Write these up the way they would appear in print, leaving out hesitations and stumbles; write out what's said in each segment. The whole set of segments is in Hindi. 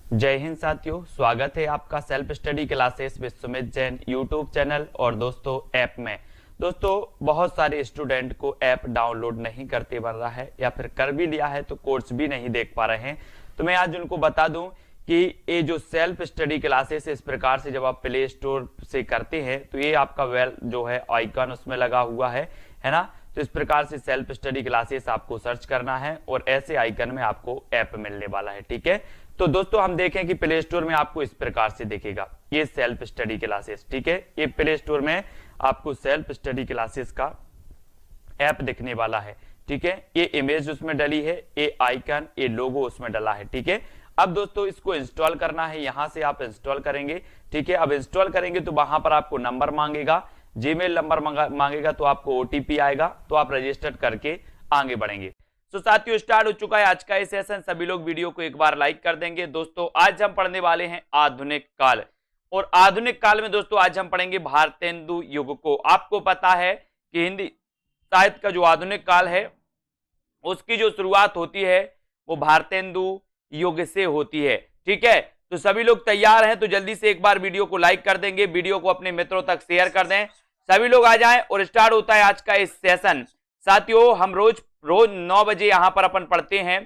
जय हिंद साथियों, स्वागत है आपका self study classes Vishwamit Jain YouTube channel और दोस्तों ऐप में। दोस्तों बहुत सारे स्टूडेंट को ऐप डाउनलोड नहीं करते बन रहा है या फिर कर भी लिया है तो कोर्स भी नहीं देख पा रहे हैं। तो मैं आज उनको बता दूं कि ये जो सेल्फ स्टडी क्लासेस इस प्रकार से जब आप प्ले स्टोर से करते हैं तो ये आपका वेल जो है आइकन उसमें लगा हुआ है ना। तो इस प्रकार से सेल्फ स्टडी क्लासेस आपको सर्च करना है और ऐसे आइकन में आपको ऐप मिलने वाला है। ठीक है, तो दोस्तों हम देखें कि प्ले स्टोर में आपको इस प्रकार से दिखेगा ये सेल्फ स्टडी क्लासेस। ठीक है, ये प्ले स्टोर में आपको सेल्फ स्टडी क्लासेस का ऐप दिखने वाला है। ठीक है, ये इमेज उसमें डली है, ये आइकन, ये लोगो उसमें डला है। ठीक है, अब दोस्तों इसको इंस्टॉल करना है, यहां से आप इंस्टॉल करेंगे। ठीक है, अब इंस्टॉल करेंगे तो वहां पर आपको नंबर मांगेगा, जीमेल नंबर मांगेगा, तो आपको ओटीपी आएगा, तो आप रजिस्टर करके आगे बढ़ेंगे। तो साथियों स्टार्ट हो चुका है आज का ये सेशन। सभी लोग वीडियो को एक बार लाइक कर देंगे। दोस्तों आज हम पढ़ने वाले हैं आधुनिक काल, और आधुनिक काल में दोस्तों आज हम पढ़ेंगे भारतेंदु युग को। आपको पता है कि हिंदी साहित्य का जो आधुनिक काल है उसकी जो शुरुआत होती है वो भारतेंदु युग से होती है। ठीक है, तो सभी लोग तैयार हैं तो जल्दी से एक बार वीडियो को लाइक कर देंगे, वीडियो को अपने मित्रों तक शेयर कर दें। सभी लोग आ जाएं और स्टार्ट होता है आज का इस सेशन। साथियों हम रोज 9 बजे यहां पर अपन पढ़ते हैं।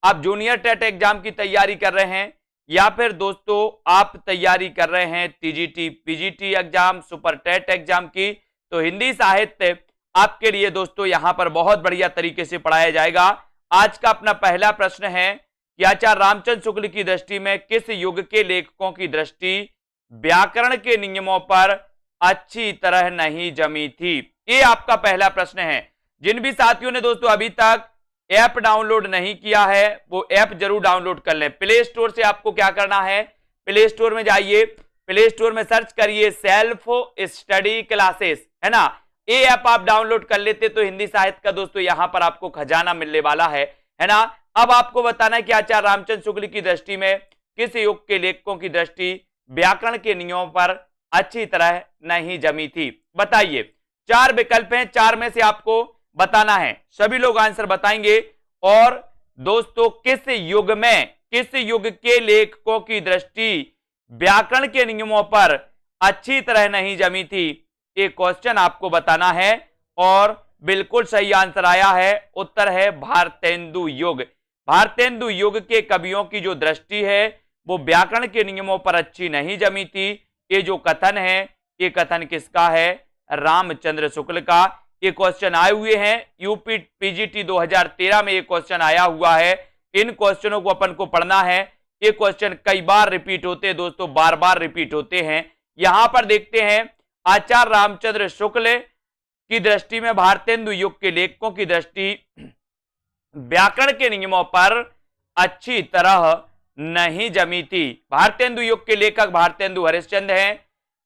आप जूनियर टेट एग्जाम की तैयारी कर रहे हैं या फिर दोस्तों आप तैयारी कर रहे हैं TGT PGT exam, super TET exam की, तो हिंदी साहित्य आपके लिए दोस्तों यहां पर बहुत बढ़िया तरीके से पढ़ाया जाएगा। आज का अपना पहला प्रश्न है कि आचार्य रामचंद्र शुक्ल की दृष्टि में किस युग के लेखकों की दृष्टि व्याकरण के नियमों पर अच्छी तरह नहीं जमी थी। ये आपका पहला प्रश्न है। जिन भी साथियों ने दोस्तों अभी तक ऐप डाउनलोड नहीं किया है वो ऐप जरूर डाउनलोड कर लें। प्ले स्टोर से आपको क्या करना है, प्ले स्टोर में जाइए, प्ले स्टोर में सर्च करिए सेल्फ स्टडी क्लासेस, है ना। ये ऐप आप डाउनलोड कर लेते तो हिंदी साहित्य का दोस्तों यहां पर आपको खजाना मिलने वाला है ना। अब आपको बताना है कि आचार्य रामचंद्र शुक्ल की दृष्टि में किस युग के लेखकों की दृष्टि व्याकरण के नियमों पर अच्छी तरह नहीं जमी थी। बताइए, 4 विकल्प हैं, 4 में से आपको बताना है। सभी लोग आंसर बताएंगे। और दोस्तों किस युग में, किस युग के लेखकों की दृष्टि व्याकरण के नियमों पर अच्छी तरह नहीं जमी थी, ये क्वेश्चन आपको बताना है। और बिल्कुल सही आंसर आया है, उत्तर है भारतेंदु युग। भारतेंदु युग के कवियों की जो दृष्टि है वो व्याकरण के नियमों पर अच्छी नहीं जमी थी। ये जो कथन है ये कथन किसका है, रामचंद्र शुक्ल का। ये क्वेश्चन आए हुए हैं यूपी पीजीटी 2013 में ये क्वेश्चन आया हुआ है। इन क्वेश्चनों को अपन को पढ़ना है। ये क्वेश्चन कई बार रिपीट होते हैं दोस्तों, बार बार रिपीट होते हैं। यहां पर देखते हैं आचार्य रामचंद्र शुक्ल की दृष्टि में भारतेंदु युग के लेखकों की दृष्टि व्याकरण के नियमों पर अच्छी तरह नहीं जमी थी। भारतेंदु युग के लेखक भारतेंदु हरिश्चंद्र हैं,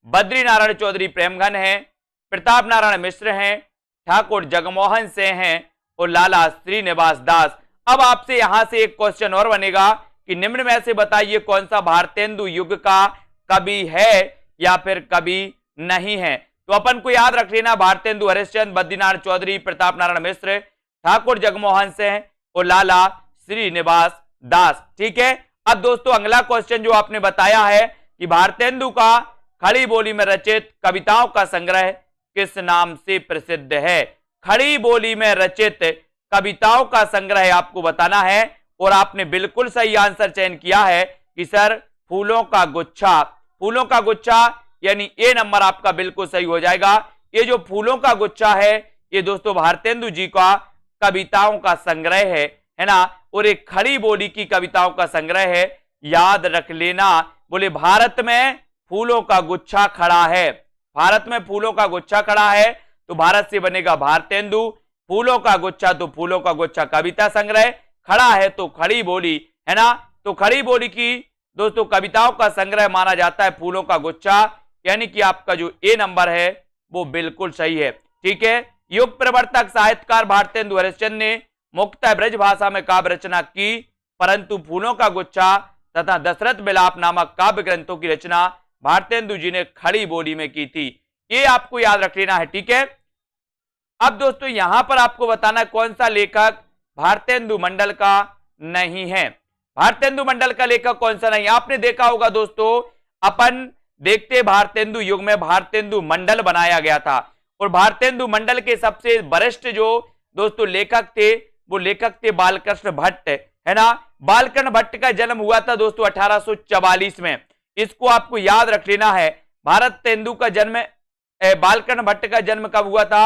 बद्री नारायण चौधरी प्रेमघन हैं, प्रताप नारायण मिश्र हैं, ठाकुर जगमोहन सिंह हैं और लाला श्रीनिवास दास। अब आपसे यहां से एक क्वेश्चन और बनेगा कि निम्न में से बताइए कौन सा भारतेंदु युग का कवि है या फिर कवि नहीं है। तो अपन को याद रख लेना भारतेंदु हरिश्चंद्र, बद्रीनारायण चौधरी, प्रताप नारायण मिश्र, ठाकुर जगमोहन सिंह और लाला श्रीनिवास दास। ठीक है, अब दोस्तों अगला क्वेश्चन जो आपने बताया है कि भारतेंदु का खड़ी बोली में रचित कविताओं का संग्रह किस नाम से प्रसिद्ध है। खड़ी बोली में रचित कविताओं का संग्रह आपको बताना है। और आपने बिल्कुल सही आंसर चयन किया है कि सर फूलों का गुच्छा। फूलों का गुच्छा यानी ए नंबर आपका बिल्कुल सही हो जाएगा। ये जो फूलों का गुच्छा है ये दोस्तों भारतेंदु जी का कविताओं का संग्रह है ना। और एक खड़ी बोली की कविताओं का संग्रह है, याद रख लेना। बोले भारत में फूलों का गुच्छा खड़ा है, भारत में फूलों का गुच्छा खड़ा है तो भारत से बनेगा भारतेंदु। फूलों का गुच्छा तो फूलों का गुच्छा कविता संग्रह, खड़ा है तो खड़ी बोली, है ना। तो खड़ी बोली की दोस्तों कविताओं का संग्रह माना जाता है फूलों का गुच्छा, यानी कि आपका जो ए नंबर है वो बिल्कुल सही है। ठीक है, युग प्रवर्तक साहित्यकार भारतेंदु हरिश्चंद्र ने मुक्तः ब्रज भाषा में काव्य रचना की, परंतु फूलों का गुच्छा तथा दशरथ विलाप नामक काव्य ग्रंथों की रचना भारतेंदु जी ने खड़ी बोली में की थी। ये आपको याद रख लेना है। ठीक है, अब दोस्तों यहां पर आपको बताना कौन सा लेखक भारतेंदु मंडल का नहीं है। भारतेंदु मंडल का लेखक कौन सा नहीं? आपने देखा होगा दोस्तों, अपन देखते भारतेंदु युग में भारतेंदु मंडल बनाया गया था और भारतेंदु मंडल के सबसे वरिष्ठ जो दोस्तों लेखक थे वो लेखक थे बालकृष्ण भट्ट, है ना। बालकृष्ण भट्ट का जन्म हुआ था दोस्तों 1844 में। इसको आपको याद रख लेना है। भारतेंदु का जन्म, बालकृष्ण भट्ट का जन्म कब हुआ था?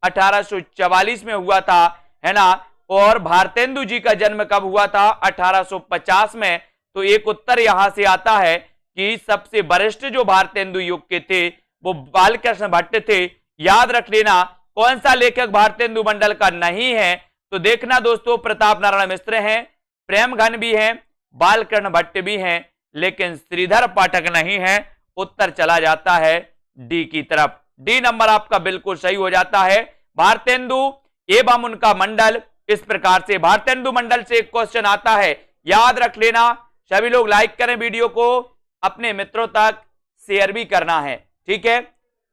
1844 में हुआ था, है ना। और भारतेंदु जी का जन्म कब हुआ था? 1850 में। तो एक उत्तर यहां से आता है कि सबसे वरिष्ठ जो भारतेंदु युग के थे वो बालकृष्ण भट्ट थे। याद रख लेना। कौन सा लेखक भारतेंदु मंडल का नहीं है? तो देखना दोस्तों, प्रताप नारायण मिश्र हैं, प्रेमघन भी हैं, बालकृष्ण भट्ट भी हैं, लेकिन श्रीधर पाठक नहीं है। उत्तर चला जाता है डी की तरफ। डी नंबर आपका बिल्कुल सही हो जाता है। भारतेंदु एवं उनका मंडल, इस प्रकार से भारतेंदु मंडल से एक क्वेश्चन आता है, याद रख लेना। सभी लोग लाइक करें वीडियो को, अपने मित्रों तक शेयर भी करना है, ठीक है।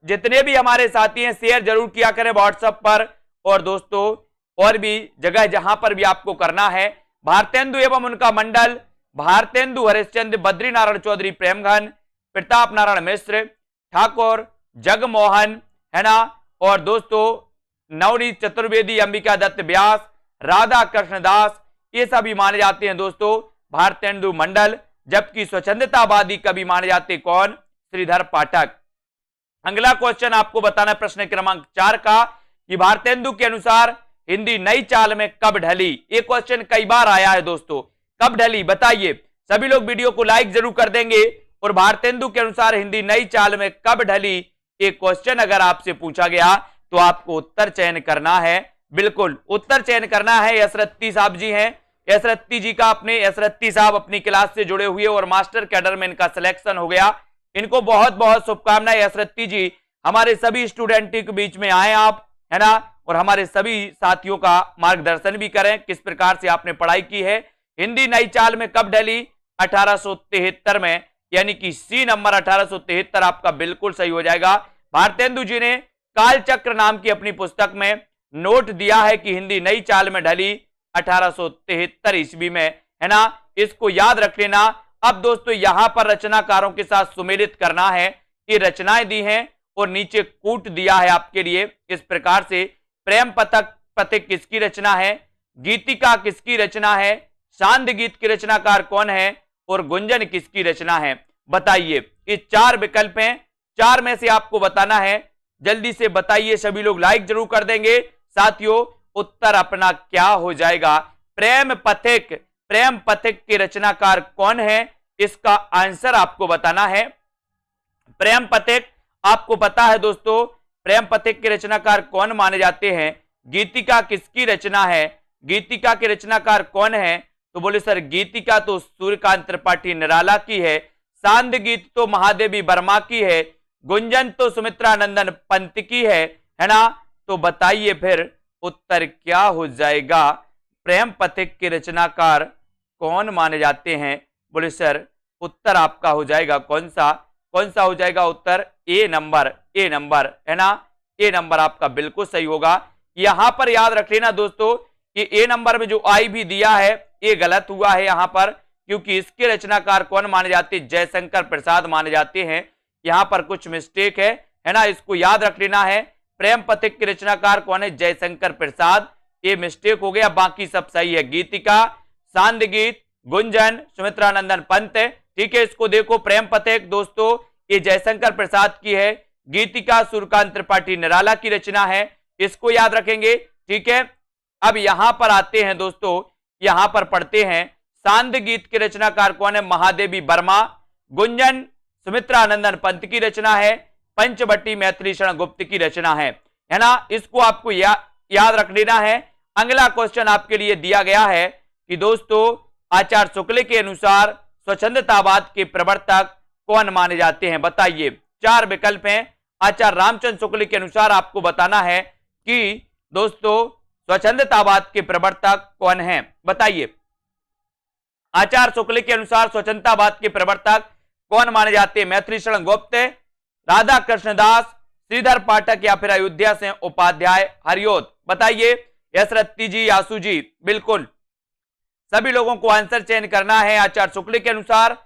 जितने भी हमारे साथी हैं शेयर जरूर किया करें व्हाट्सएप पर, और दोस्तों और भी जगह जहां पर भी आपको करना है। भारतेंदु एवं उनका मंडल, भारतेंदु हरिश्चंद्र, बद्रीनारायण चौधरी प्रेमघन, प्रताप नारायण मिश्र, ठाकुर जगमोहन, है ना। और दोस्तों नवनीत चतुर्वेदी, अंबिका दत्त व्यास, राधा कृष्ण दास, ये सभी माने जाते हैं दोस्तों भारतेंदु मंडल। जबकि स्वच्छंदतावादी कवि माने जाते कौन? श्रीधर पाठक। अगला क्वेश्चन आपको बताना है प्रश्न क्रमांक 4 का, कि भारतेंदु के अनुसार हिंदी नई चाल में कब ढली? ये क्वेश्चन कई बार आया है दोस्तों, कब ढली बताइए। सभी लोग वीडियो को लाइक जरूर कर देंगे। और भारतेंदु के अनुसार हिंदी नई चाल में कब ढली, एक क्वेश्चन अगर आपसे पूछा गया तो आपको उत्तर चयन करना है। बिल्कुल उत्तर चयन करना है। यशरत्ती साहब जी हैं, यशरत्ती जी का अपने, यशरत्ती साहब अपनी क्लास से जुड़े हुए और मास्टर कैडर में इनका सिलेक्शन हो गया। इनको बहुत बहुत शुभकामनाएं। यशरत्ती जी हमारे सभी स्टूडेंट के बीच में आए आप, है ना, और हमारे सभी साथियों का मार्गदर्शन भी करें किस प्रकार से आपने पढ़ाई की है। हिंदी नई चाल में कब ढली? 1873 में, यानी कि सी नंबर 1873 आपका बिल्कुल सही हो जाएगा। भारतेंदु जी ने कालचक्र नाम की अपनी पुस्तक में नोट दिया है कि हिंदी नई चाल में ढली 1873 ईस्वी में, है ना। इसको याद रख लेना। अब दोस्तों यहां पर रचनाकारों के साथ सुमेलित करना है कि रचनाएं दी हैं और नीचे कूट दिया है आपके लिए इस प्रकार से। प्रेम पथिक किसकी रचना है? गीतिका किसकी रचना है? सांद गीत के रचनाकार कौन है? और गुंजन किसकी रचना है? बताइए। ये 4 विकल्प हैं, 4 में से आपको बताना है। जल्दी से बताइए, सभी लोग लाइक जरूर कर देंगे। साथियों उत्तर अपना क्या हो जाएगा? प्रेम पथिक के रचनाकार कौन है? इसका आंसर आपको बताना है। प्रेम पथिक आपको पता है दोस्तों, प्रेम पथिक के रचनाकार कौन माने जाते हैं? गीतिका किसकी रचना है? गीतिका के रचनाकार कौन है? तो बोले सर गीतिका तो सूर्यकांत त्रिपाठी निराला की है, सांद गीत तो महादेवी वर्मा की है, गुंजन तो सुमित्रा नंदन पंत की है ना। तो बताइए फिर उत्तर क्या हो जाएगा? प्रेम पथिक के रचनाकार कौन माने जाते हैं? बोले सर उत्तर आपका हो जाएगा कौन सा हो जाएगा उत्तर? ए नंबर, है ना। ए नंबर आपका बिल्कुल सही होगा। यहां पर याद रख लेना दोस्तों कि ए नंबर में जो आई भी दिया है ये गलत हुआ है यहां पर, क्योंकि इसके रचनाकार कौन माने जाते हैं? जयशंकर प्रसाद माने जाते हैं। यहां पर कुछ मिस्टेक है ना, इसको याद रख लेना है। प्रेम पथिक के रचनाकार कौन है? जयशंकर प्रसाद। ये मिस्टेक हो गया, बाकी सब सही है। गीतिका, सांद गीत, गुंजन, सुमित्रानंदन पंत, ठीक है। इसको देखो, प्रेम पथिक दोस्तों ये जयशंकर प्रसाद की है, गीतिका सूर्यकांत त्रिपाठी निराला की रचना है, इसको याद रखेंगे, ठीक है। अब यहां पर आते हैं दोस्तों, यहां पर पढ़ते हैं सांद गीत के रचनाकार कौन है? महादेवी वर्मा। गुंजन सुमित्रानंदन पंत की रचना है, पंचवटी मैथिली शरण गुप्त की रचना है ना। इसको आपको याद रख लेना है। अगला क्वेश्चन आपके लिए दिया गया है कि दोस्तों आचार्य शुक्ल के अनुसार स्वच्छंदतावाद के प्रवर्तक कौन माने जाते हैं? बताइए। 4 विकल्प हैं। आचार्य रामचंद्र शुक्ल के अनुसार आपको बताना है कि दोस्तों स्वच्छंदतावाद के प्रवर्तक कौन है? बताइए। आचार्य शुक्ल के अनुसार स्वच्छंदतावाद के प्रवर्तक कौन माने जाते हैं? मैथिली शरण गुप्त, राधा कृष्णदास, श्रीधर पाठक या फिर अयोध्या से उपाध्याय हरिओत। बताइए। यशरत्ती जी, यासु जी, बिल्कुल सभी लोगों को आंसर चयन करना है। आचार्य शुक्ल के अनुसार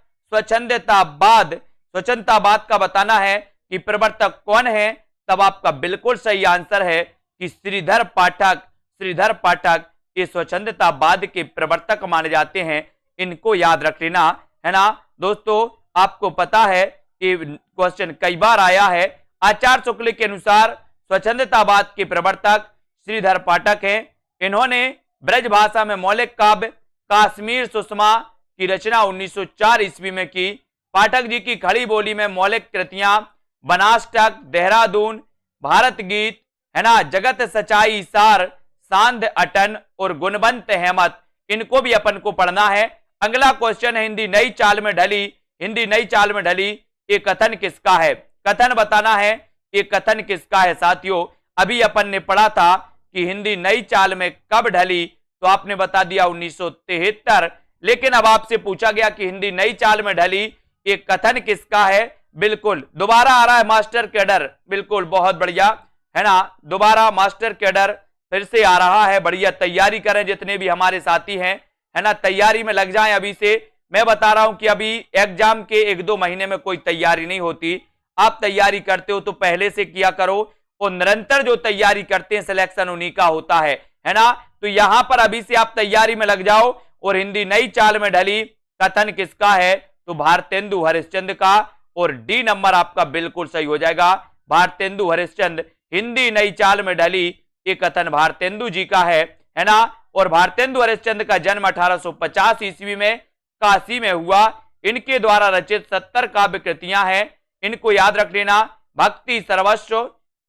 स्वच्छंदतावाद का बताना है कि प्रवर्तक कौन है। तब आपका बिल्कुल सही आंसर है कि श्रीधर पाठक। श्रीधर पाठक ये स्वच्छंदतावाद के प्रवर्तक माने जाते हैं, इनको याद रख लेना है ना दोस्तों। आपको पता है कि क्वेश्चन कई बार आया है। आचार्य शुक्ल के अनुसार स्वच्छंदतावाद के प्रवर्तक श्रीधर पाठक हैं। इन्होंने ब्रज भाषा में मौलिक काव्य कश्मीर सुषमा की रचना 1904 ईस्वी में की। पाठक जी की खड़ी बोली में मौलिक कृतियां बनाष्टक, देहरादून, भारत गीत है ना, जगत सच्चाई सार, सांध अटन और गुणवंत हेमत, इनको भी अपन को पढ़ना है। अगला क्वेश्चन है हिंदी नई चाल में ढली। हिंदी नई चाल में ढली ये कथन किसका है? कथन बताना है ये कथन किसका है साथियों। अभी अपन ने पढ़ा था कि हिंदी नई चाल में कब ढली, तो आपने बता दिया 1973। लेकिन अब आपसे पूछा गया कि हिंदी नई चाल में ढली ये कथन किसका है। बिल्कुल दोबारा आ रहा है मास्टर कैडर, बिल्कुल बहुत बढ़िया है ना। दोबारा मास्टर कैडर फिर से आ रहा है, बढ़िया तैयारी करें जितने भी हमारे साथी हैं है ना, तैयारी में लग जाएं अभी से। मैं बता रहा हूं कि अभी एग्जाम के 1-2 महीने में कोई तैयारी नहीं होती। आप तैयारी करते हो तो पहले से किया करो, और निरंतर जो तैयारी करते हैं सिलेक्शन उन्हीं का होता है ना। तो यहां पर अभी से आप तैयारी में लग जाओ। और हिंदी नई चाल में ढली कथन किसका है? तो भारतेंदु हरिश्चंद्र का, और डी नंबर आपका बिल्कुल सही हो जाएगा। भारतेंदु हरिश्चंद्र हिंदी नई चाल में ढली ये कथन भारतेंदु जी का है ना। और भारतेंदु हरिश्चंद्र का जन्म 1850 ईस्वी में काशी में हुआ। इनके द्वारा रचित 70 काव्य कृतियां हैं, इनको याद रख लेना। भक्ति सर्वस्व,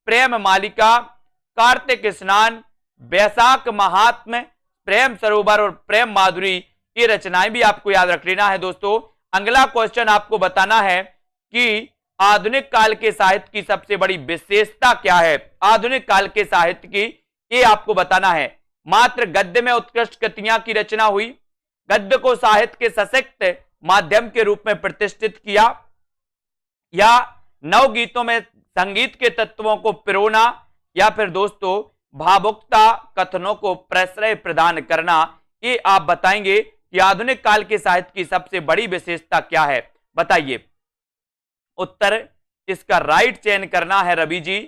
प्रेम मालिका, कार्तिक स्नान, बैसाख महात्म, प्रेम सरोवर और प्रेम माधुरी, ये रचनाएं भी आपको याद रख लेना है दोस्तों। अगला क्वेश्चन आपको बताना है कि आधुनिक काल के साहित्य की सबसे बड़ी विशेषता क्या है। आधुनिक काल के साहित्य की ये आपको बताना है। मात्र गद्य में उत्कृष्ट कृतियां की रचना हुई, गद्य को साहित्य के सशक्त माध्यम के रूप में प्रतिष्ठित किया, या नवगीतों में संगीत के तत्वों को पिरोना, या फिर दोस्तों भावुकता कथनों को प्रश्रय प्रदान करना। ये आप बताएंगे कि आधुनिक काल के साहित्य की सबसे बड़ी विशेषता क्या है, बताइए। उत्तर इसका राइट चयन करना है रवि जी,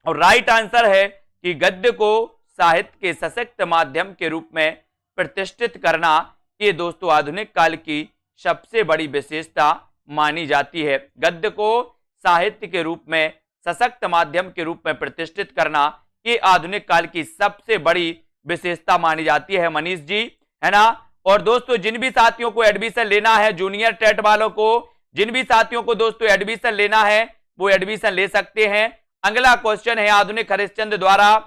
और राइट आंसर है कि गद्य को साहित्य के सशक्त माध्यम के रूप में प्रतिष्ठित करना, ये दोस्तों आधुनिक काल की सबसे बड़ी विशेषता मानी जाती है। गद्य को साहित्य के रूप में सशक्त माध्यम के रूप में प्रतिष्ठित करना, ये आधुनिक काल की सबसे बड़ी विशेषता मानी जाती है मनीष जी, है ना। और दोस्तों जिन भी साथियों को एडमिशन लेना है, जूनियर टेट वालों को, जिन भी साथियों को दोस्तों एडमिशन लेना है वो एडमिशन ले सकते हैं। अगला क्वेश्चन है आधुनिक हरिश्चंद्र द्वारा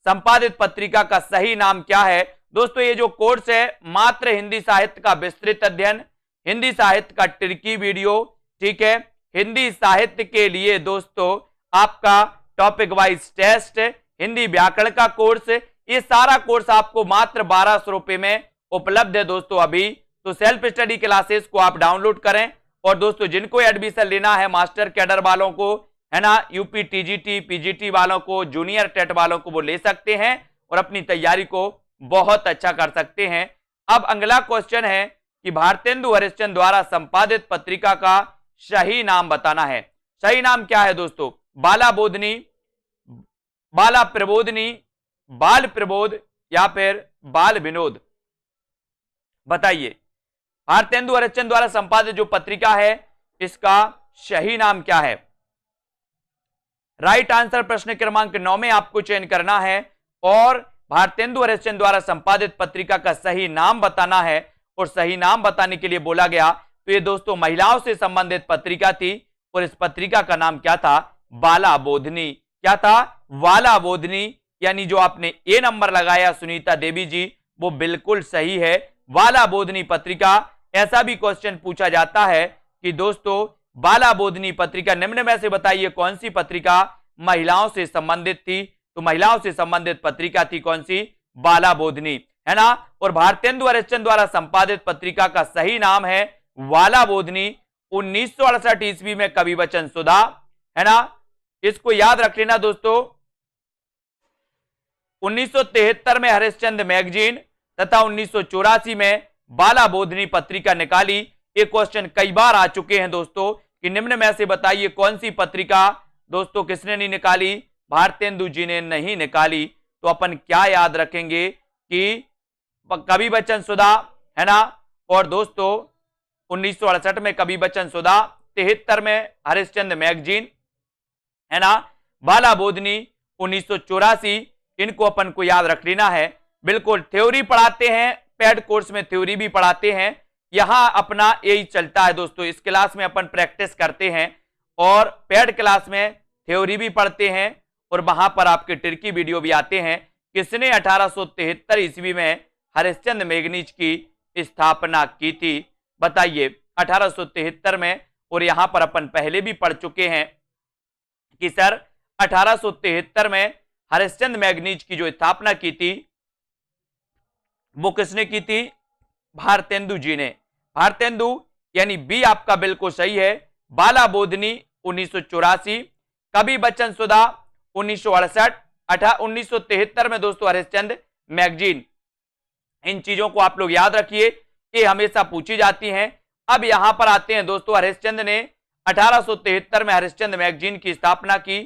संपादित पत्रिका का सही नाम क्या है। दोस्तों ये जो कोर्स है मात्र हिंदी साहित्य का विस्तृत अध्ययन, हिंदी साहित्य का ट्रिकी वीडियो, ठीक है, हिंदी साहित्य के लिए दोस्तों आपका टॉपिक वाइज टेस्ट, हिंदी व्याकरण का कोर्स, ये सारा कोर्स आपको मात्र 1200 रुपए में उपलब्ध है दोस्तों अभी। तो सेल्फ स्टडी क्लासेस को आप डाउनलोड करें। और दोस्तों जिनको एडमिशन लेना है मास्टर कैडर वालों को, है ना, यूपी टीजीटी पीजीटी वालों को, जूनियर टेट वालों को, वो ले सकते हैं और अपनी तैयारी को बहुत अच्छा कर सकते हैं। अब अगला क्वेश्चन है कि भारतेंदु हरिश्चंद्र द्वारा संपादित पत्रिका का सही नाम बताना है। सही नाम क्या है दोस्तों? बाला बोधनी, बाला प्रबोधनी, बाल प्रबोध, या फिर बाल विनोद, बताइए। भारतेंदु हरिश्चंद्र द्वारा संपादित जो पत्रिका है इसका सही नाम क्या है? राइट आंसर प्रश्न क्रमांक 9 में आपको चयन करना है और भारतेंदु हरिश्चंद्र द्वारा संपादित पत्रिका का सही नाम बताना है। और सही नाम बताने के लिए बोला गया तो ये दोस्तों महिलाओं से संबंधित पत्रिका थी और इस पत्रिका का नाम क्या था? बाला बोधनी। क्या था? वाला बोधनी। यानी जो आपने ए नंबर लगाया सुनीता देवी जी, वो बिल्कुल सही है, वाला बोधनी पत्रिका। ऐसा भी क्वेश्चन पूछा जाता है कि दोस्तों बाला बोधनी पत्रिका निम्न में से बताइए कौन सी पत्रिका महिलाओं से संबंधित थी। तो महिलाओं से संबंधित पत्रिका थी कौन सी? बाला बोधनी, है ना। और भारतेंदु हरिश्चंद्र द्वारा संपादित पत्रिका का सही नाम है वाला बोधनी। 1968 ईस्वी में कवि वचन सुधा, है ना, इसको याद रख लेना दोस्तों। 1973 में हरिश्चंद्र मैगजीन तथा 1984 में बाला बोधनी पत्रिका निकाली। ये क्वेश्चन कई बार आ चुके हैं दोस्तों कि निम्न में से बताइए कौन सी पत्रिका दोस्तों किसने नहीं निकाली, भारतेंदु जी ने नहीं निकाली। तो अपन क्या याद रखेंगे कि कवि बच्चन सुधा है ना, और दोस्तों 1968 में कवि बच्चन सुधा, 73 में हरिश्चंद्र मैगजीन है ना, बाला बोधनी 1984, इनको अपन को याद रख लेना है। बिल्कुल थ्योरी पढ़ाते हैं, पेड कोर्स में थ्योरी भी पढ़ाते हैं, यहां अपना यही चलता है दोस्तों। इस क्लास में अपन प्रैक्टिस करते हैं और पेड क्लास में थ्योरी भी पढ़ते हैं और वहां पर आपके ट्रिकी वीडियो भी आते हैं। किसने 1873 ईस्वी में हरिश्चंद्र मैगजीन की स्थापना की थी, बताइए 1873 में। और यहां पर अपन पहले भी पढ़ चुके हैं कि सर 1873 में हरिश्चंद्र मैगजीन की जो स्थापना की थी वो किसने की थी, भारतेंदु जी ने। भारतेंदु यानी बी आपका बिल्कुल सही है। बाला बोधनी 1984, कवि बच्चन सुधा 1968, 1973 में दोस्तों हरिश्चंद्र मैगजीन। इन चीजों को आप लोग याद रखिए, ये हमेशा पूछी जाती हैं। अब यहां पर आते हैं दोस्तों, हरिश्चंद्र ने 1873 में हरिश्चंद्र मैगजीन की स्थापना की।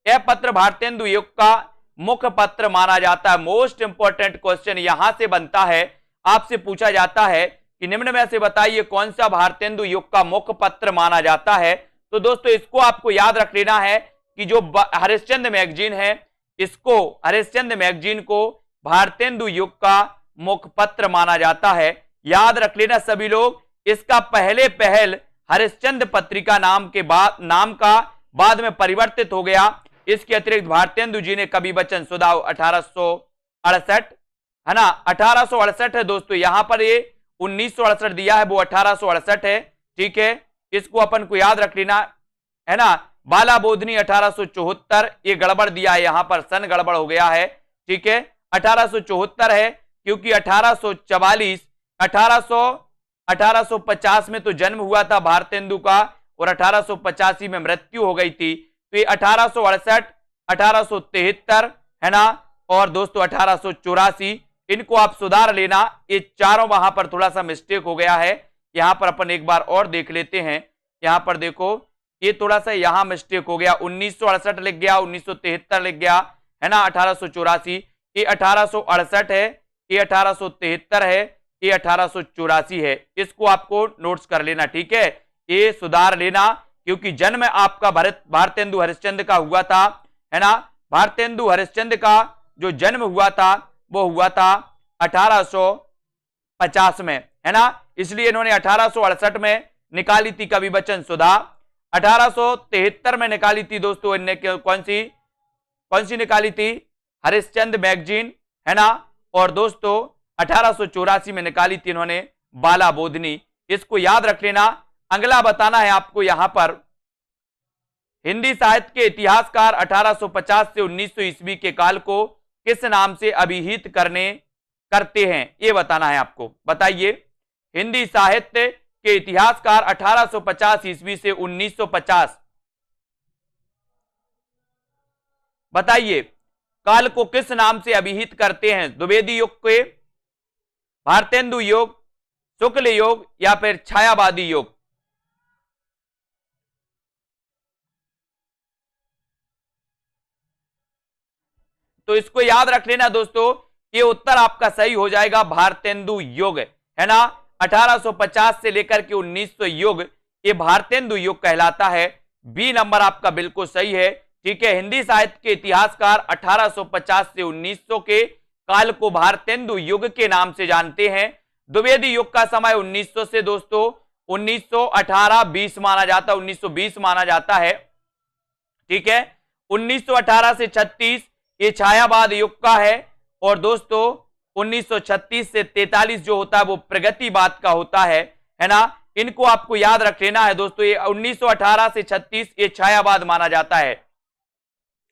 यह पत्र भारतेंदु युग का मुख्य पत्र माना जाता है। मोस्ट इंपोर्टेंट क्वेश्चन यहां से बनता है, आपसे पूछा जाता है कि निम्न में से बताइए कौन सा भारतेंदु युग का मुख्य पत्र माना जाता है। तो दोस्तों इसको आपको याद रख लेना है कि जो हरिश्चंद्र मैगजीन है, इसको हरिश्चंद्र मैगजीन को भारतेंदु युग का मुख्य पत्र माना जाता है। याद रख लेना सभी लोग, इसका पहले पहल हरिश्चंद्र पत्रिका नाम का बाद में परिवर्तित हो गया। इसके अतिरिक्त भारतेंदु जी ने कवि बच्चन सुधा 1868 है ना, 1868 है दोस्तों, यहां पर ये 1968 दिया है, वो 1868 है। ठीक है, इसको अपन को याद रख लेना है ना। बाला बोधनी 1874, ये गड़बड़ दिया है, यहां पर सन गड़बड़ हो गया है। ठीक है, 1874 है क्योंकि 1850 में तो जन्म हुआ था भारतेंदु का और 1885 में मृत्यु हो गई थी। तो ये 1868, 1873 है ना, और दोस्तों 1884, इनको आप सुधार लेना। ये चारों वहां पर थोड़ा सा मिस्टेक हो गया है, यहां पर अपन एक बार और देख लेते हैं। यहां पर देखो ये थोड़ा सा यहां मिस्टेक हो गया, 1968 लिख गया, 1973 लिख गया है ना, 1884, ये 1868 है, ये 1873 है, ये 1884 है। इसको आपको नोट्स कर लेना, ठीक है, ये सुधार लेना, क्योंकि जन्म आपका भारतेंदु हरिश्चंद्र का हुआ था है ना। भारतेंदु हरिश्चंद्र का जो जन्म हुआ था वो हुआ था 1850 में है ना, इसलिए इन्होंने 1868 में निकाली थी कवि बच्चन सुधा। 1873 में निकाली थी दोस्तों इनने कौन सी निकाली थी, हरिश्चंद्र मैगजीन है ना, और दोस्तों 1884 में निकाली थी इन्होंने बाला बोधनी। इसको याद रख लेना। अगला बताना है आपको यहां पर, हिंदी साहित्य के इतिहासकार 1850 से 1900 ईस्वी के काल को किस नाम से अभिहित करते हैं, यह बताना है आपको। बताइए, हिंदी साहित्य के इतिहासकार 1850 ईस्वी से 1950, बताइए काल को किस नाम से अभिहित करते हैं। द्विवेदी युग के, भारतेंदु युग, शुक्ल युग या फिर छायावादी युग। तो इसको याद रख लेना दोस्तों, ये उत्तर आपका सही हो जाएगा, भारतेंदु युग है ना। 1850 से लेकर के 1900 युग, ये भारतेंदु युग कहलाता है। बी नंबर आपका बिल्कुल सही है। ठीक है, हिंदी साहित्य के इतिहासकार 1850 से 1900 के काल को भारतेंदु युग के नाम से जानते हैं। द्विवेदी युग का समय 1900 से दोस्तों 1918-20 माना जाता है, 1920 माना जाता है। ठीक है, 1918 से 36 ये छायावाद युग का है, और दोस्तों 1936 से 43 जो होता है वो प्रगतिवाद का होता है ना। इनको आपको याद रख लेना है दोस्तों, ये 1918 से 36 ये छायावाद माना जाता है।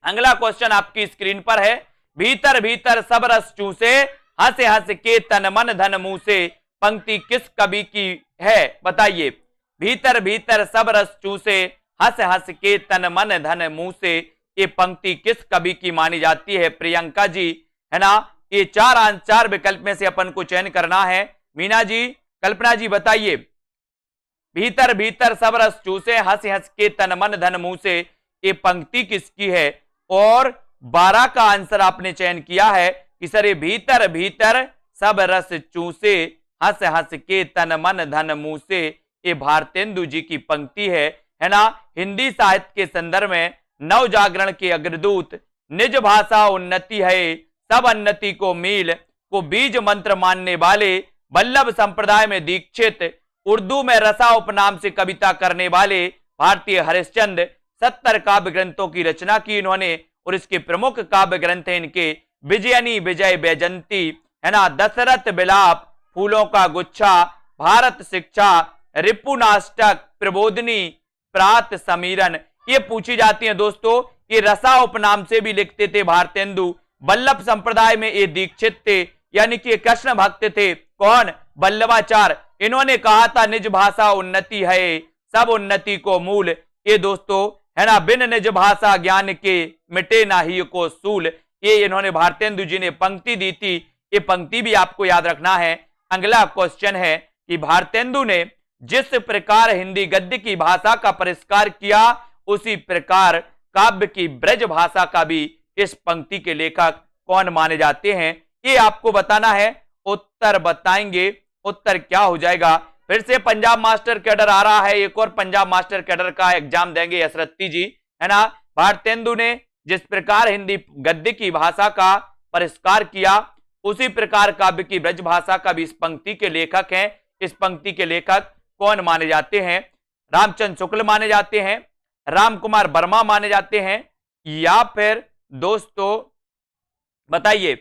अगला क्वेश्चन आपकी स्क्रीन पर है, भीतर भीतर सब रस चूसे, हंसे हंस के तन मन धन मुंह से, पंक्ति किस कवि की है, बताइए। भीतर भीतर सब रस चूसे, हंस हंस के तन मन धन मुंह से, ये पंक्ति किस कवि की मानी जाती है, प्रियंका जी है ना। ये चार विकल्प में से अपन को चयन करना है। मीना जी, कल्पना जी बताइए। भीतर भीतर सब रस चूसे, हंस हंस के तन मन धन मुंह से, ये पंक्ति किसकी है? और 12 का आंसर आपने चयन किया है कि सर ये भीतर भीतर सब रस चूसे, हंस हंस के तन मन धन मुंह से, ये भारतेंदु जी की पंक्ति है ना। हिंदी साहित्य के संदर्भ में नव जागरण के अग्रदूत, निज भाषा उन्नति है सब अन्नति को मील, को बीज मंत्र मानने वाले, वल्लभ संप्रदाय में दीक्षित, उर्दू में रसा उपनाम से कविता करने वाले भारतीय हरिश्चंद्र, 70 काव्य ग्रंथों की रचना की इन्होंने। और इसके प्रमुख काव्य ग्रंथ हैं इनके विजयनी विजय बैजंती, है ना, दशरथ विलाप, फूलों का गुच्छा, भारत शिक्षा, रिपुनाष्टक, प्रबोधनी, प्रात समीरन। ये पूछी जाती हैं दोस्तों। ये रसा उपनाम से भी लिखते थे भारतेंदु। वल्लभ संप्रदाय में ये दीक्षित थे, यानी कि कृष्ण भक्त थे। कौन? वल्लभाचार्य। इन्होंने कहा था निज भाषा उन्नति है सब उन्नति को मूल। ये दोस्तों है ना, बिन निज भाषा ज्ञान के मिटे नाही को सूल। ये इन्होंने भारतेंदु जी ने पंक्ति दी थी। ये पंक्ति भी आपको याद रखना है। अगला क्वेश्चन है कि भारतेंदु ने जिस प्रकार हिंदी गद्य की भाषा का परिष्कार किया, उसी प्रकार काव्य की ब्रज भाषा का भी इस पंक्ति के लेखक कौन माने जाते हैं? ये आपको बताना है। उत्तर बताएंगे। उत्तर क्या हो जाएगा? फिर से पंजाब मास्टर कैडर आ रहा है। एक और पंजाब मास्टर कैडर का एग्जाम देंगे यसरत्ती जी, है ना। भारतेंदु ने जिस प्रकार हिंदी गद्य की भाषा का परिष्कार किया, उसी प्रकार काव्य की ब्रज भाषा का भी इस पंक्ति के लेखक हैं। इस पंक्ति के लेखक कौन माने जाते हैं? रामचंद्र शुक्ल माने जाते हैं, राम कुमार वर्मा माने जाते हैं, या फिर दोस्तों बताइए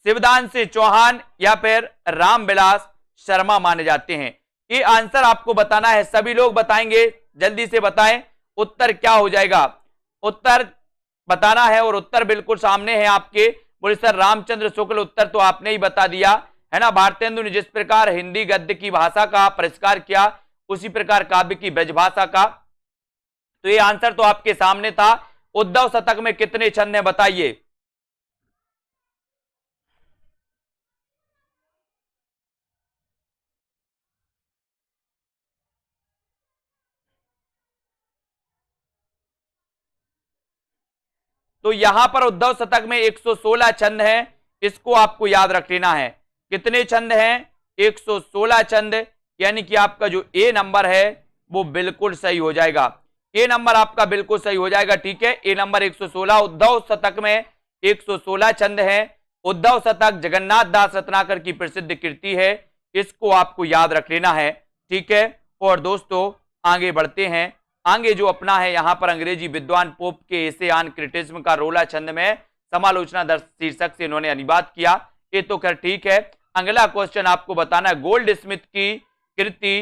शिवदान सिंह चौहान या फिर रामविलास शर्मा माने जाते हैं? ये आंसर आपको बताना है। सभी लोग बताएंगे, जल्दी से बताएं उत्तर क्या हो जाएगा। उत्तर बताना है और उत्तर बिल्कुल सामने है आपके। बोले सर रामचंद्र शुक्ल, उत्तर तो आपने ही बता दिया, है ना। भारतेंदु ने जिस प्रकार हिंदी गद्य की भाषा का परिष्कार किया, उसी प्रकार काव्य की ब्रजभाषा का। तो ये आंसर तो आपके सामने था। उद्धव शतक में कितने छंद हैं बताइए? तो यहां पर उद्धव शतक में 116 छंद हैं। इसको आपको याद रख लेना है। कितने छंद हैं? 116 छंद। यानी कि आपका जो ए नंबर है वो बिल्कुल सही हो जाएगा। ए नंबर आपका बिल्कुल सही हो जाएगा, ठीक है। ए नंबर 116। उद्धव शतक में 116 छंद हैं। उद्धव शतक जगन्नाथ दास रत्नाकर की प्रसिद्ध कृति है। इसको आपको याद रख लेना है, ठीक है। और दोस्तों आगे बढ़ते हैं। आगे जो अपना है यहां पर अंग्रेजी विद्वान पोप के एसे ऑन क्रिटिसिज्म का रोला छंद में समालोचना दर्श शीर्षक से इन्होंने अनुवाद किया। ये तो खैर ठीक है। अगला क्वेश्चन आपको बताना है, गोल्ड स्मिथ की कृति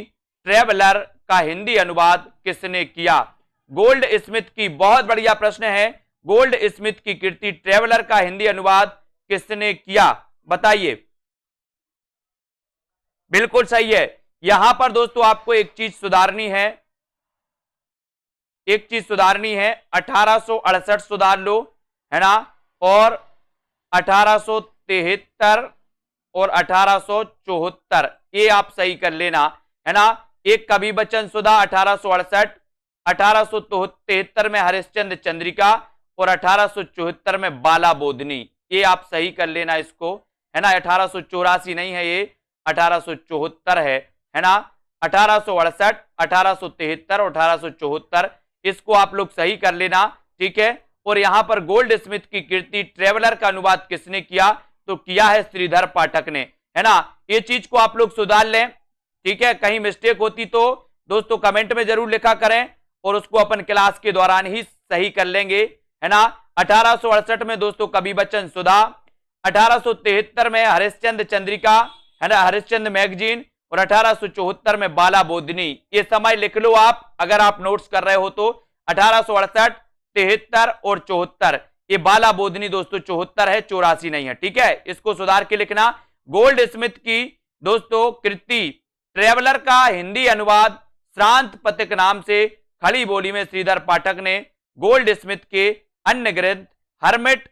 ट्रेवलर का हिंदी अनुवाद किसने किया? गोल्ड स्मिथ की, बहुत बढ़िया प्रश्न है। गोल्ड स्मिथ की कृति ट्रेवलर का हिंदी अनुवाद किसने किया बताइए? बिल्कुल सही है। यहां पर दोस्तों आपको एक चीज सुधारनी है, एक चीज सुधारनी है। 1868 सुधार लो, है ना, और 1873 और 1874 ये आप सही कर लेना, है ना। एक कवि बच्चन सुधा 1868, 1873 में हरिश्चंद्र चंद्रिका और 1874 में बाला बोधनी। ये आप सही कर लेना इसको, है ना। 1884 नहीं है, ये 1874 है ना। 1868, 1873 और 1874 इसको आप लोग सही कर लेना, ठीक है। और यहां पर गोल्ड स्मिथ की कृति ट्रेवलर का अनुवाद किसने किया? तो किया है श्रीधर पाठक ने, है ना। ये चीज को आप लोग सुधार लें, ठीक है। कहीं मिस्टेक होती तो दोस्तों कमेंट में जरूर लिखा करें और उसको अपन क्लास के दौरान ही सही कर लेंगे, है ना। 1868 में दोस्तों कवि बच्चन सुधा, 1873 में हरिश्चंद्र चंद्रिका, है ना, हरिश्चंद्र मैगजीन, और 1874 में बाला बोधनी। ये समय लिख लो आप अगर आप नोट्स कर रहे हो तो। 1868, 73 और 74। ये बाला बोधनी दोस्तों 74 है, 84 नहीं है, ठीक है। इसको सुधार के लिखना। गोल्ड स्मिथ की दोस्तों कृति ट्रेवलर का हिंदी अनुवाद श्रांत पथिक नाम से खड़ी बोली में श्रीधर पाठक ने गोल्ड स्मिथ के अन्य ग्रंथ हर्मिट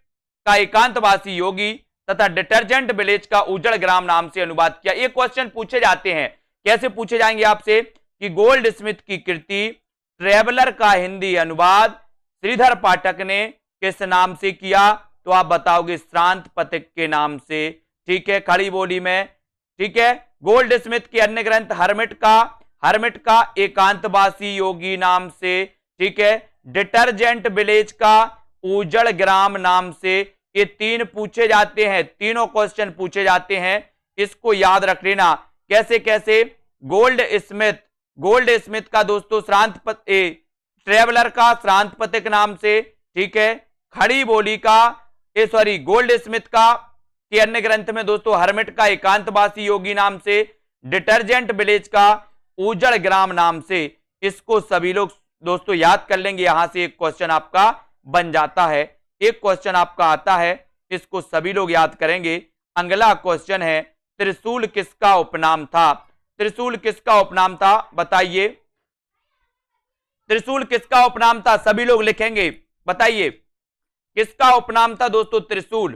का एकांतवासी योगी तथा डिटर्जेंट विलेज का उजड़ ग्राम नाम से अनुवाद किया। ये क्वेश्चन पूछे जाते हैं। कैसे पूछे जाएंगे आपसे कि गोल्ड स्मिथ की कृति ट्रेवलर का हिंदी अनुवाद श्रीधर पाठक ने किस नाम से किया, तो आप बताओगे श्रांत पथिक के नाम से। ठीक है, खड़ी बोली में। ठीक है, गोल्ड स्मिथ के अन्य ग्रंथ हर्मिट का एकांतवासी योगी नाम से। ठीक है, डिटर्जेंट विलेज का उजड़ ग्राम नाम से। ये तीन पूछे जाते हैं, तीनों क्वेश्चन पूछे जाते हैं, इसको याद रख लेना। कैसे कैसे? गोल्ड स्मिथ का दोस्तों ट्रेवलर का श्रांत पथिक नाम से। ठीक है, खड़ी बोली का गोल्ड स्मिथ का के अन्य ग्रंथ में दोस्तों हर्मिट का एकांतवासी योगी नाम से, डिटर्जेंट विलेज का उजड़ ग्राम नाम से। इसको सभी लोग दोस्तों याद कर लेंगे। यहां से एक क्वेश्चन आपका बन जाता है, एक क्वेश्चन आपका आता है, इसको सभी लोग याद करेंगे। अगला क्वेश्चन है, त्रिशूल किसका उपनाम था? त्रिशूल किसका उपनाम था, बताइए। त्रिशूल किसका उपनाम था? सभी लोग लिखेंगे, बताइए किसका उपनाम था दोस्तों त्रिशूल?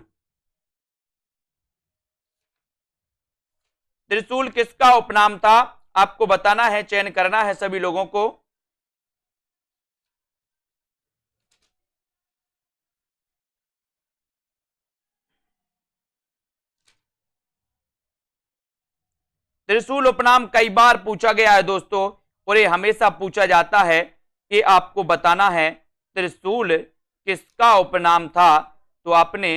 त्रिशूल किसका उपनाम था? आपको बताना है, चयन करना है सभी लोगों को। त्रिशूल उपनाम कई बार पूछा गया है दोस्तों, और ये हमेशा पूछा जाता है कि आपको बताना है त्रिशूल किसका उपनाम था। तो आपने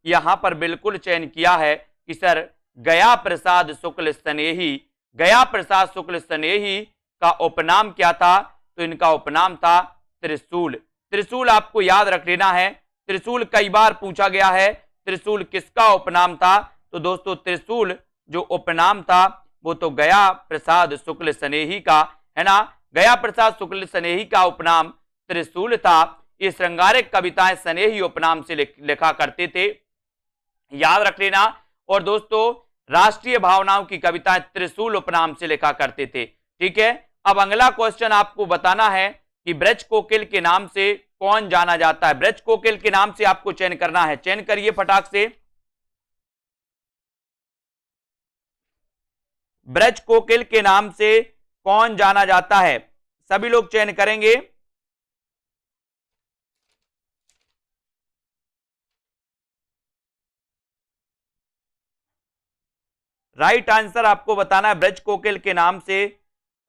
यहां पर बिल्कुल चयन किया है कि सर गया प्रसाद शुक्ल स्नेही, गया प्रसाद शुक्ल स्नेही का उपनाम क्या था? तो इनका उपनाम था त्रिशूल। त्रिशूल आपको याद रख लेना है, त्रिशूल कई बार पूछा गया है। त्रिशूल किसका उपनाम था? तो दोस्तों त्रिशूल जो उपनाम था वो तो गया प्रसाद शुक्ल स्नेही का है ना। गया प्रसाद शुक्ल स्नेही का उपनाम त्रिशूल था। ये श्रृंगारिक कविताएं स्नेही उपनाम से लिखा करते थे, याद रख लेना। और दोस्तों राष्ट्रीय भावनाओं की कविताएं त्रिशूल उपनाम से लिखा करते थे। ठीक है, अब अगला क्वेश्चन आपको बताना है कि ब्रज कोकिल के नाम से कौन जाना जाता है? ब्रज कोकिल के नाम से आपको चयन करना है, चयन करिए फटाक से। ब्रज कोकिल के नाम से कौन जाना जाता है? सभी लोग चयन करेंगे। राइट आंसर आपको बताना है, ब्रज कोकिल के नाम से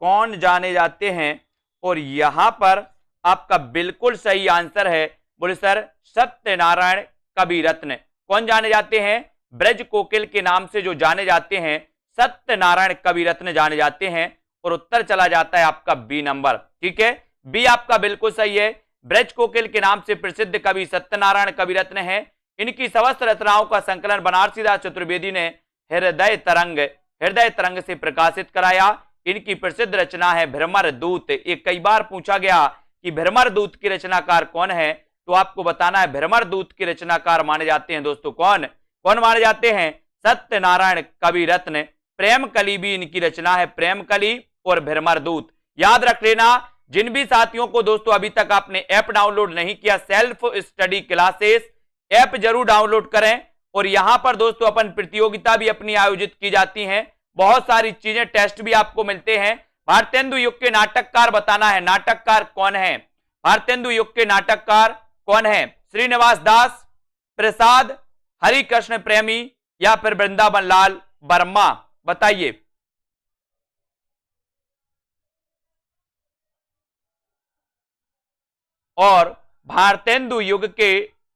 कौन जाने जाते हैं। और यहां पर आपका बिल्कुल सही आंसर है, बोले सर सत्यनारायण कवि रत्न। कौन जाने जाते हैं? ब्रज कोकिल के नाम से जो जाने जाते हैं सत्यनारायण कवि रत्न जाने जाते हैं। और उत्तर चला जाता है आपका बी नंबर। ठीक है, बी आपका बिल्कुल सही है। ब्रज कोकिल के नाम से प्रसिद्ध कवि सत्यनारायण कवि रत्न है। इनकी समस्त रचनाओं का संकलन बनारसीदास चतुर्वेदी ने हृदय तरंग से प्रकाशित कराया। इनकी प्रसिद्ध रचना है भ्रमर दूत। ये कई बार पूछा गया कि भ्रमर दूत की रचनाकार कौन है, तो आपको बताना है भ्रमर दूत के रचनाकार माने जाते हैं दोस्तों कौन कौन माने जाते हैं? सत्यनारायण कवि रत्न। प्रेम कली भी इनकी रचना है, प्रेम कली और भ्रमर दूत। याद रख लेना। जिन भी साथियों को दोस्तों अभी तक आपने ऐप डाउनलोड नहीं किया, सेल्फ स्टडी क्लासेस ऐप जरूर डाउनलोड करें। और यहां पर दोस्तों अपन प्रतियोगिता भी अपनी आयोजित की जाती हैं, बहुत सारी चीजें, टेस्ट भी आपको मिलते हैं। भारतेंदु युग के नाटककार बताना है, नाटककार कौन है? भारतेंदु युग के नाटककार कौन है? श्रीनिवास दास, प्रसाद, हरिकृष्ण प्रेमी या फिर वृंदावन लाल वर्मा? बताइए। और भारतेंदु युग के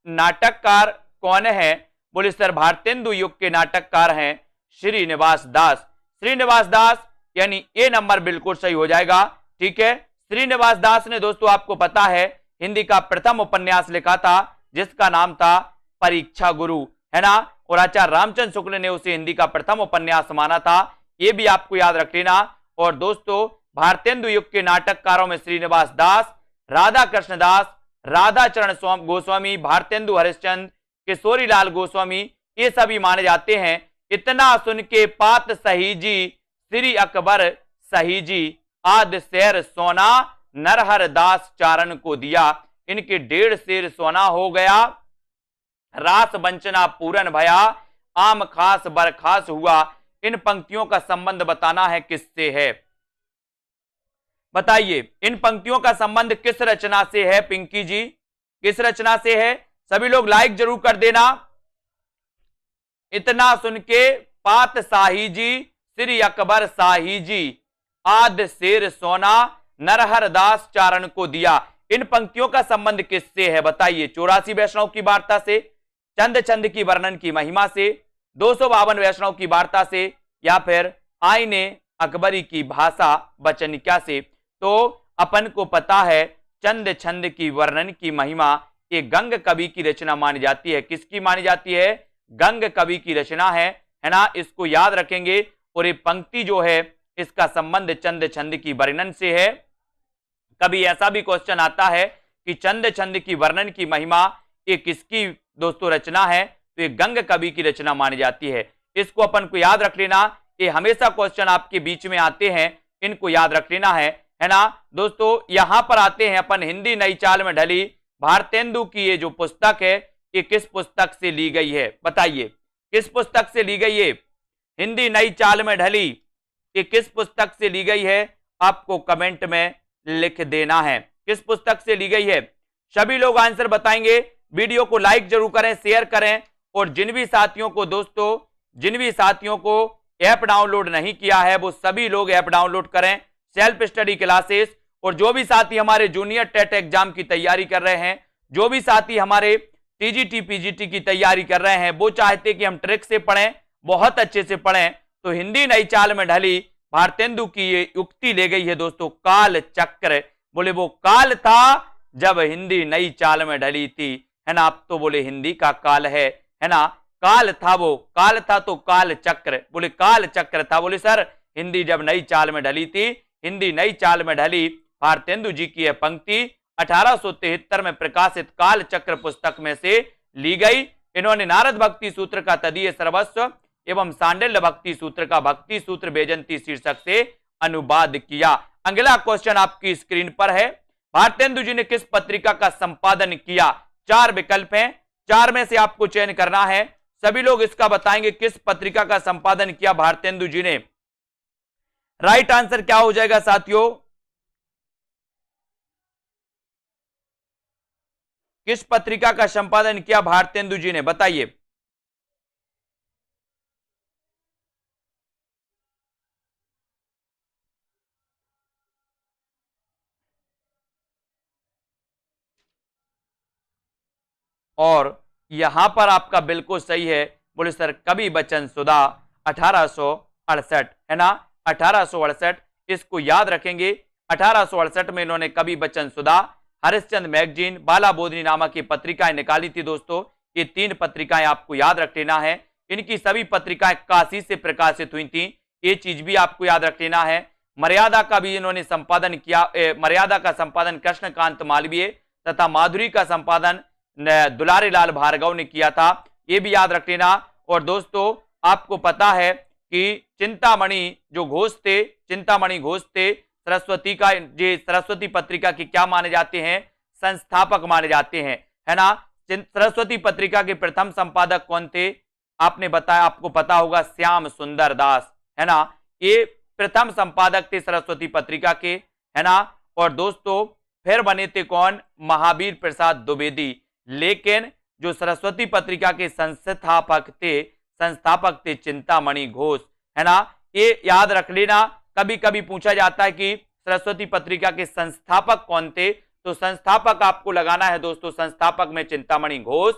नाटककार कौन है? बोले सर भारतेंदु युग के नाटककार हैं श्रीनिवास दास। श्रीनिवास दास यानी ए नंबर बिल्कुल सही हो जाएगा। ठीक है, श्रीनिवास दास ने दोस्तों आपको पता है हिंदी का प्रथम उपन्यास लिखा था जिसका नाम था परीक्षा गुरु, है ना। और आचार्य रामचंद्र शुक्ल ने उसे हिंदी का प्रथम उपन्यास माना था, यह भी आपको याद रख लेना। और दोस्तों भारतेंदु युग के नाटककारों में श्रीनिवास दास, राधा कृष्ण दास, राधा चरण गोस्वामी, भारतेंदु हरिश्चंद्र, किशोरीलाल गोस्वामी, ये सभी माने जाते हैं। इतना सुन के पात सहीजी, श्री अकबर सहीजी, आध शेर सोना नरहर दास चारण को दिया। इनके 1.5 शेर सोना हो गया, रास वंचना पूरन भया, आम खास बरखास हुआ। इन पंक्तियों का संबंध बताना है किससे है, बताइए इन पंक्तियों का संबंध किस रचना से है पिंकी जी, किस रचना से है? सभी लोग लाइक जरूर कर देना। इतना सुन के पात शाही जी, श्री अकबर शाही जी, आद शेर सोना नरहर दास चारण को दिया। इन पंक्तियों का संबंध किससे है बताइए? 84 वैष्णव की वार्ता से, चंद चंद की वर्णन की महिमा से, 252 वैष्णव की वार्ता से, या फिर आईने अकबरी की भाषा वचनिका से। तो अपन को पता है चंद छंद की वर्णन की महिमा ये गंग कवि की रचना मानी जाती है। किसकी मानी जाती है? गंग कवि की रचना है ना, इसको याद रखेंगे। और ये पंक्ति जो है इसका संबंध चंद छंद की वर्णन से है। कभी ऐसा भी क्वेश्चन आता है कि चंद छंद की वर्णन की महिमा ये किसकी दोस्तों रचना है? तो ये गंग कवि की रचना मानी जाती है। इसको अपन को याद रख लेना, ये हमेशा क्वेश्चन आपके बीच में आते हैं, इनको याद रख लेना है ना दोस्तों। यहां पर आते हैं अपन हिंदी नई चाल में ढली भारतेंदु की ये जो पुस्तक है ये किस पुस्तक से ली गई है बताइए? किस पुस्तक से ली गई है? हिंदी नई चाल में ढली ये किस पुस्तक से ली गई है? आपको कमेंट में लिख देना है किस पुस्तक से ली गई है। सभी लोग आंसर बताएंगे। वीडियो को लाइक जरूर करें, शेयर करें, और जिन भी साथियों को दोस्तों, जिन भी साथियों को ऐप डाउनलोड नहीं किया है वो सभी लोग ऐप डाउनलोड करें, सेल्फ स्टडी क्लासेस। और जो भी साथी हमारे जूनियर टेट एग्जाम की तैयारी कर रहे हैं, जो भी साथी हमारे टीजीटी पीजीटी की तैयारी कर रहे हैं, वो चाहते कि हम ट्रिक से पढ़ें, बहुत अच्छे से पढ़ें, तो हिंदी नई चाल में ढली भारतेंदु की ये युक्ति ले गई है दोस्तों, काल चक्र। बोले वो काल था जब हिंदी नई चाल में ढली थी, है ना। अब तो बोले हिंदी का काल है ना। काल था वो, काल था तो काल चक्र, बोले काल चक्र था। बोले सर हिंदी जब नई चाल में ढली थी, हिंदी नई चाल में ढली भारतेंदु जी की यह पंक्ति 1873 में प्रकाशित काल चक्र पुस्तक में से ली गई। इन्होंने नारद भक्ति सूत्र का तदीय सर्वस्व एवं सांडिल्य भक्ति सूत्र का भक्ति सूत्र बेजंती शीर्षक से अनुवाद किया। अगला क्वेश्चन आपकी स्क्रीन पर है, भारतेंदु जी ने किस पत्रिका का संपादन किया? 4 विकल्प हैं, 4 में से आपको चयन करना है। सभी लोग इसका बताएंगे किस पत्रिका का संपादन किया भारतेंदु जी ने। राइट आंसर क्या हो जाएगा साथियों? किस पत्रिका का संपादन किया भारतेंदु जी ने बताइए? और यहां पर आपका बिल्कुल सही है। बोले सर कवि बचन सुधा 1868, है ना, 1868। इसको याद रखेंगे। 1868 में इन्होंने कवि बचन सुधा, हरिश्चंद्र मैगजीन, बाला बोधनी नामक की पत्रिकाएं निकाली थी दोस्तों। ये 3 पत्रिकाएं आपको याद रख लेना है। इनकी सभी पत्रिकाएं काशी से प्रकाशित हुई थी, ये चीज भी आपको याद रख लेना है। मर्यादा का भी इन्होंने संपादन किया, मर्यादा का संपादन कृष्णकांत मालवीय तथा माधुरी का संपादन दुलारी लाल भार्गव ने किया था, ये भी याद रख लेना। और दोस्तों आपको पता है कि चिंतामणि जो घोष थे, चिंतामणि घोष थे, सरस्वती का, ये सरस्वती पत्रिका के क्या माने जाते हैं? संस्थापक माने जाते हैं, है ना। सरस्वती पत्रिका के प्रथम संपादक कौन थे? आपने बताया, आपको पता होगा, श्याम सुंदर दास, है ना। ये प्रथम संपादक थे सरस्वती पत्रिका के, है ना। और दोस्तों फिर बने थे कौन? महावीर प्रसाद द्विवेदी। लेकिन जो सरस्वती पत्रिका के संस्थापक थे चिंतामणि घोष, है ना। ये याद रख लेना। कभी कभी पूछा जाता है कि सरस्वती पत्रिका के संस्थापक कौन थे, तो संस्थापक आपको लगाना है दोस्तों, संस्थापक में चिंतामणि घोष,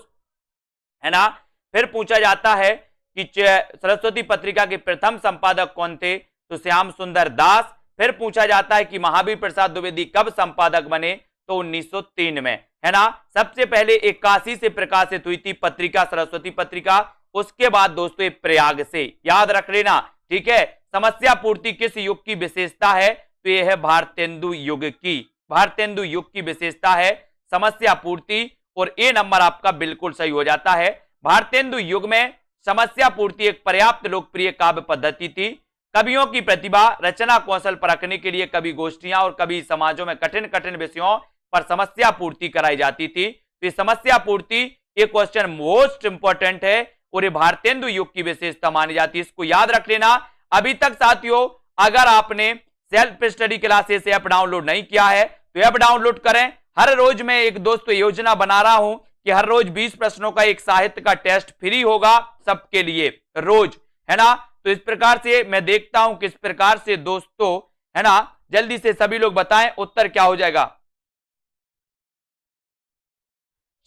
है ना। फिर पूछा जाता है कि सरस्वती पत्रिका के प्रथम संपादक कौन थे, तो श्याम सुंदर दास। फिर पूछा जाता है कि महावीर प्रसाद द्विवेदी कब संपादक बने, तो 1903 में, है ना। सबसे पहले 81 से प्रकाशित हुई थी पत्रिका सरस्वती पत्रिका, उसके बाद दोस्तों प्रयाग से, याद रख लेना, ठीक है। समस्या पूर्ति किस युग की विशेषता है, तो यह है भारतेंदु युग की, भारतेंदु युग की विशेषता है समस्या पूर्ति। और ए नंबर आपका बिल्कुल सही हो जाता है। भारतेंदु युग में समस्या पूर्ति एक पर्याप्त लोकप्रिय काव्य पद्धति थी। कवियों की प्रतिभा, रचना कौशल परखने के लिए कवि गोष्ठियां और कवि समाजों में कठिन कठिन विषयों पर समस्या पूर्ति कराई जाती थी। तो समस्या पूर्ति ये क्वेश्चन मोस्ट इंपॉर्टेंट है और ये भारतेंदु युग की विशेषता मानी जाती है, इसको याद रख लेना। अभी तक साथियों अगर आपने self study classes app download नहीं किया है तो ऐप डाउनलोड करें। हर रोज मैं एक दोस्तों योजना बना रहा हूं कि हर रोज 20 प्रश्नों का एक साहित्य का टेस्ट फ्री होगा सबके लिए रोज, है ना। तो इस प्रकार से मैं देखता हूं किस प्रकार से दोस्तों, है ना, जल्दी से सभी लोग बताएं उत्तर क्या हो जाएगा।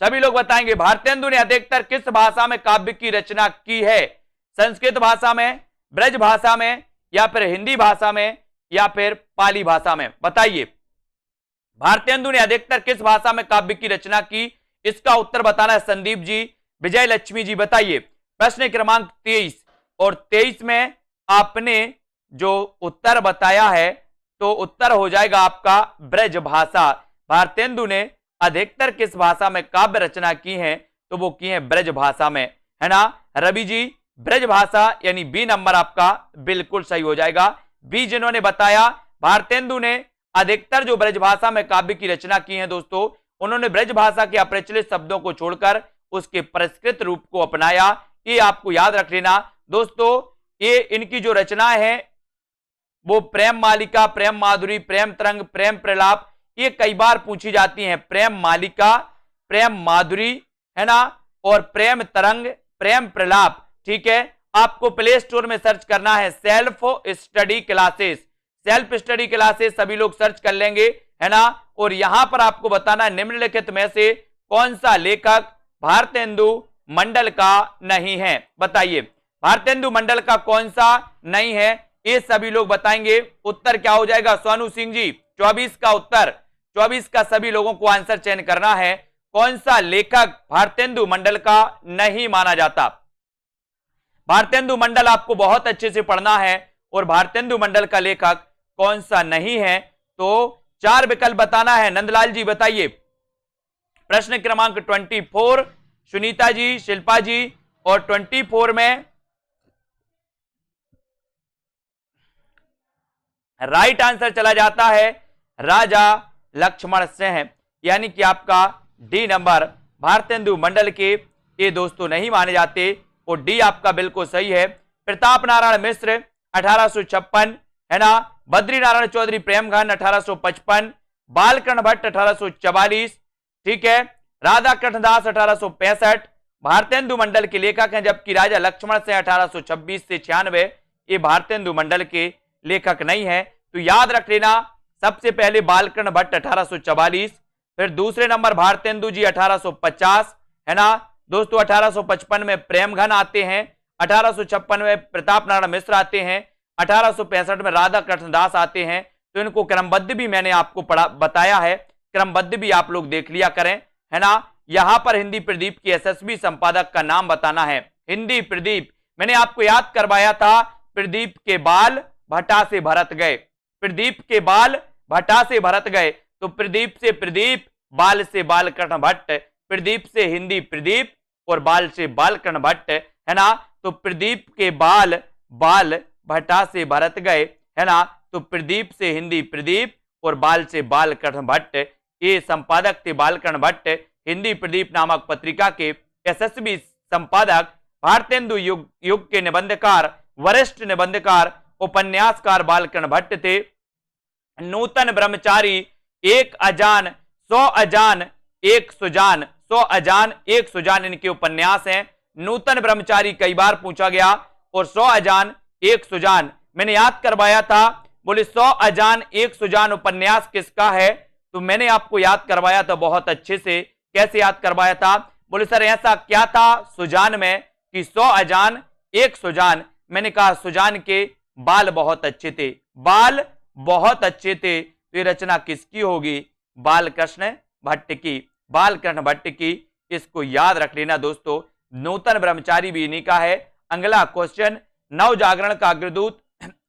सभी लोग बताएंगे भारतेंदु ने अधिकतर किस भाषा में काव्य की रचना की है? संस्कृत भाषा में, ब्रज भाषा में, या फिर हिंदी भाषा में, या फिर पाली भाषा में? बताइए भारतेंदु ने अधिकतर किस भाषा में काव्य की रचना की? इसका उत्तर बताना है संदीप जी, विजय लक्ष्मी जी। बताइए प्रश्न क्रमांक 23 और 23 में आपने जो उत्तर बताया है तो उत्तर हो जाएगा आपका ब्रज भाषा। भारतेंदु ने अधिकतर किस भाषा में काव्य रचना की है? तो वो की है ब्रज भाषा में, है ना। रवि जी ब्रज भाषा यानी बी नंबर आपका बिल्कुल सही हो जाएगा। बी जिन्होंने बताया भारतेंदु ने अधिकतर जो ब्रज भाषा में काव्य की रचना की है दोस्तों, उन्होंने ब्रज भाषा के अप्रचलित शब्दों को छोड़कर उसके परिष्कृत रूप को अपनाया। ये आपको याद रख लेना दोस्तों। ये इनकी जो रचनाएं हैं वो प्रेम मालिका, प्रेम माधुरी, प्रेम तरंग, प्रेम प्रलाप, ये कई बार पूछी जाती हैं। प्रेम मालिका, प्रेम माधुरी, है ना, और प्रेम तरंग, प्रेम प्रलाप। ठीक है, आपको प्ले स्टोर में सर्च करना है self study classes, self study classes सभी लोग सर्च कर लेंगे, है ना। और यहां पर आपको बताना है निम्नलिखित में से कौन सा लेखक भारतेंदु मंडल का नहीं है? बताइए भारतेंदु मंडल का कौन सा नहीं है? ये सभी लोग बताएंगे। उत्तर क्या हो जाएगा सोनू सिंह जी? 24 का उत्तर, 24 का सभी लोगों को आंसर चयन करना है। कौन सा लेखक भारतेंदु मंडल का नहीं माना जाता? भारतेंदु मंडल आपको बहुत अच्छे से पढ़ना है और भारतेंदु मंडल का लेखक कौन सा नहीं है? तो 4 विकल्प बताना है। नंदलाल जी बताइए प्रश्न क्रमांक 24, सुनीता जी, शिल्पा जी, और 24 में राइट आंसर चला जाता है राजा लक्ष्मण सिंह, यानी कि आपका डी नंबर भारतेंदु मंडल के ये दोस्तों नहीं माने जाते और डी आपका बिल्कुल सही है। प्रताप नारायण मिश्र 1856, है ना। बद्री नारायण चौधरी प्रेमघन 1855, बालकृष्ण भट्ट 1844, ठीक है। राधा कृष्ण दास 1865 भारतेंदु मंडल के लेखक हैं, जबकि राजा लक्ष्मण सिंह 1826 से 96 ये भारतेंदु मंडल के लेखक नहीं है। तो याद रख लेना सबसे पहले बालकृष्ण भट्ट 1844, फिर दूसरे नंबर भारतेंदु जी 1850, है ना दोस्तों। 1855 में प्रेमघन आते हैं, 1856 में प्रताप नारायण मिश्र आते हैं, 1865 में राधा कृष्ण दास आते हैं। तो इनको क्रमबद्ध भी मैंने आपको बताया है, क्रमबद्ध भी आप लोग देख लिया करें, है ना। यहां पर हिंदी प्रदीप के यशस्वी संपादक का नाम बताना है। हिंदी प्रदीप मैंने आपको याद करवाया था, प्रदीप के बाल भट्टा से भरत गए, प्रदीप के बाल भट्टा से भरत गए। तो प्रदीप से प्रदीप, बाल से बालकृष्ण भट्ट, प्रदीप से हिंदी प्रदीप और बाल से बालकृष्ण भट्ट, है ना। तो प्रदीप के बाल बाल भट्टा से भरत गए, है ना। तो प्रदीप से हिंदी प्रदीप और बाल से बालकृष्ण भट्ट, ये संपादक थे बालकृष्ण भट्ट। हिंदी प्रदीप नामक पत्रिका के यशस्वी संपादक भारतेंदु युग के निबंधकार, वरिष्ठ निबंधकार, उपन्यासकार बालकृष्ण भट्ट थे। नूतन ब्रह्मचारी, एक अजान, 100 अजान, एक सुजान, 100 अजान, एक सुजान इनके उपन्यास हैं। नूतन ब्रह्मचारी कई बार पूछा गया और 100 अजान, एक सुजान मैंने याद करवाया था। बोले 100 अजान, एक सुजान उपन्यास किसका है? तो मैंने आपको याद करवाया था बहुत अच्छे से। कैसे याद करवाया था? बोले सर ऐसा क्या था सुजान में कि 100 अजान, एक सुजान? मैंने कहा सुजान के बाल बहुत अच्छे थे, बाल बहुत अच्छे थे। तो ये रचना किसकी होगी? बालकृष्ण भट्ट की, बालकृष्ण भट्ट की। इसको याद रख लेना दोस्तों। नूतन ब्रह्मचारी भी इन्हीं का है। अगला क्वेश्चन, नव जागरण का अग्रदूत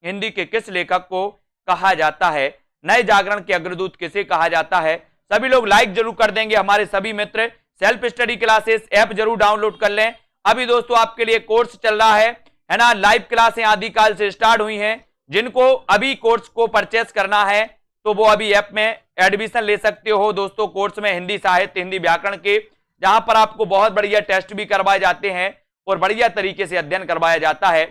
हिंदी के किस लेखक को कहा जाता है? नए जागरण के अग्रदूत किसे कहा जाता है? सभी लोग लाइक जरूर कर देंगे। हमारे सभी मित्र सेल्फ स्टडी क्लासेस ऐप जरूर डाउनलोड कर लें। अभी दोस्तों आपके लिए कोर्स चल रहा है ना। लाइव क्लासें आदिकाल से स्टार्ट हुई हैं। जिनको अभी कोर्स को परचेस करना है तो वो अभी ऐप में एडमिशन ले सकते हो दोस्तों। कोर्स में हिंदी साहित्य, हिंदी व्याकरण के जहां पर आपको बहुत बढ़िया टेस्ट भी करवाए जाते हैं और बढ़िया तरीके से अध्ययन करवाया जाता है।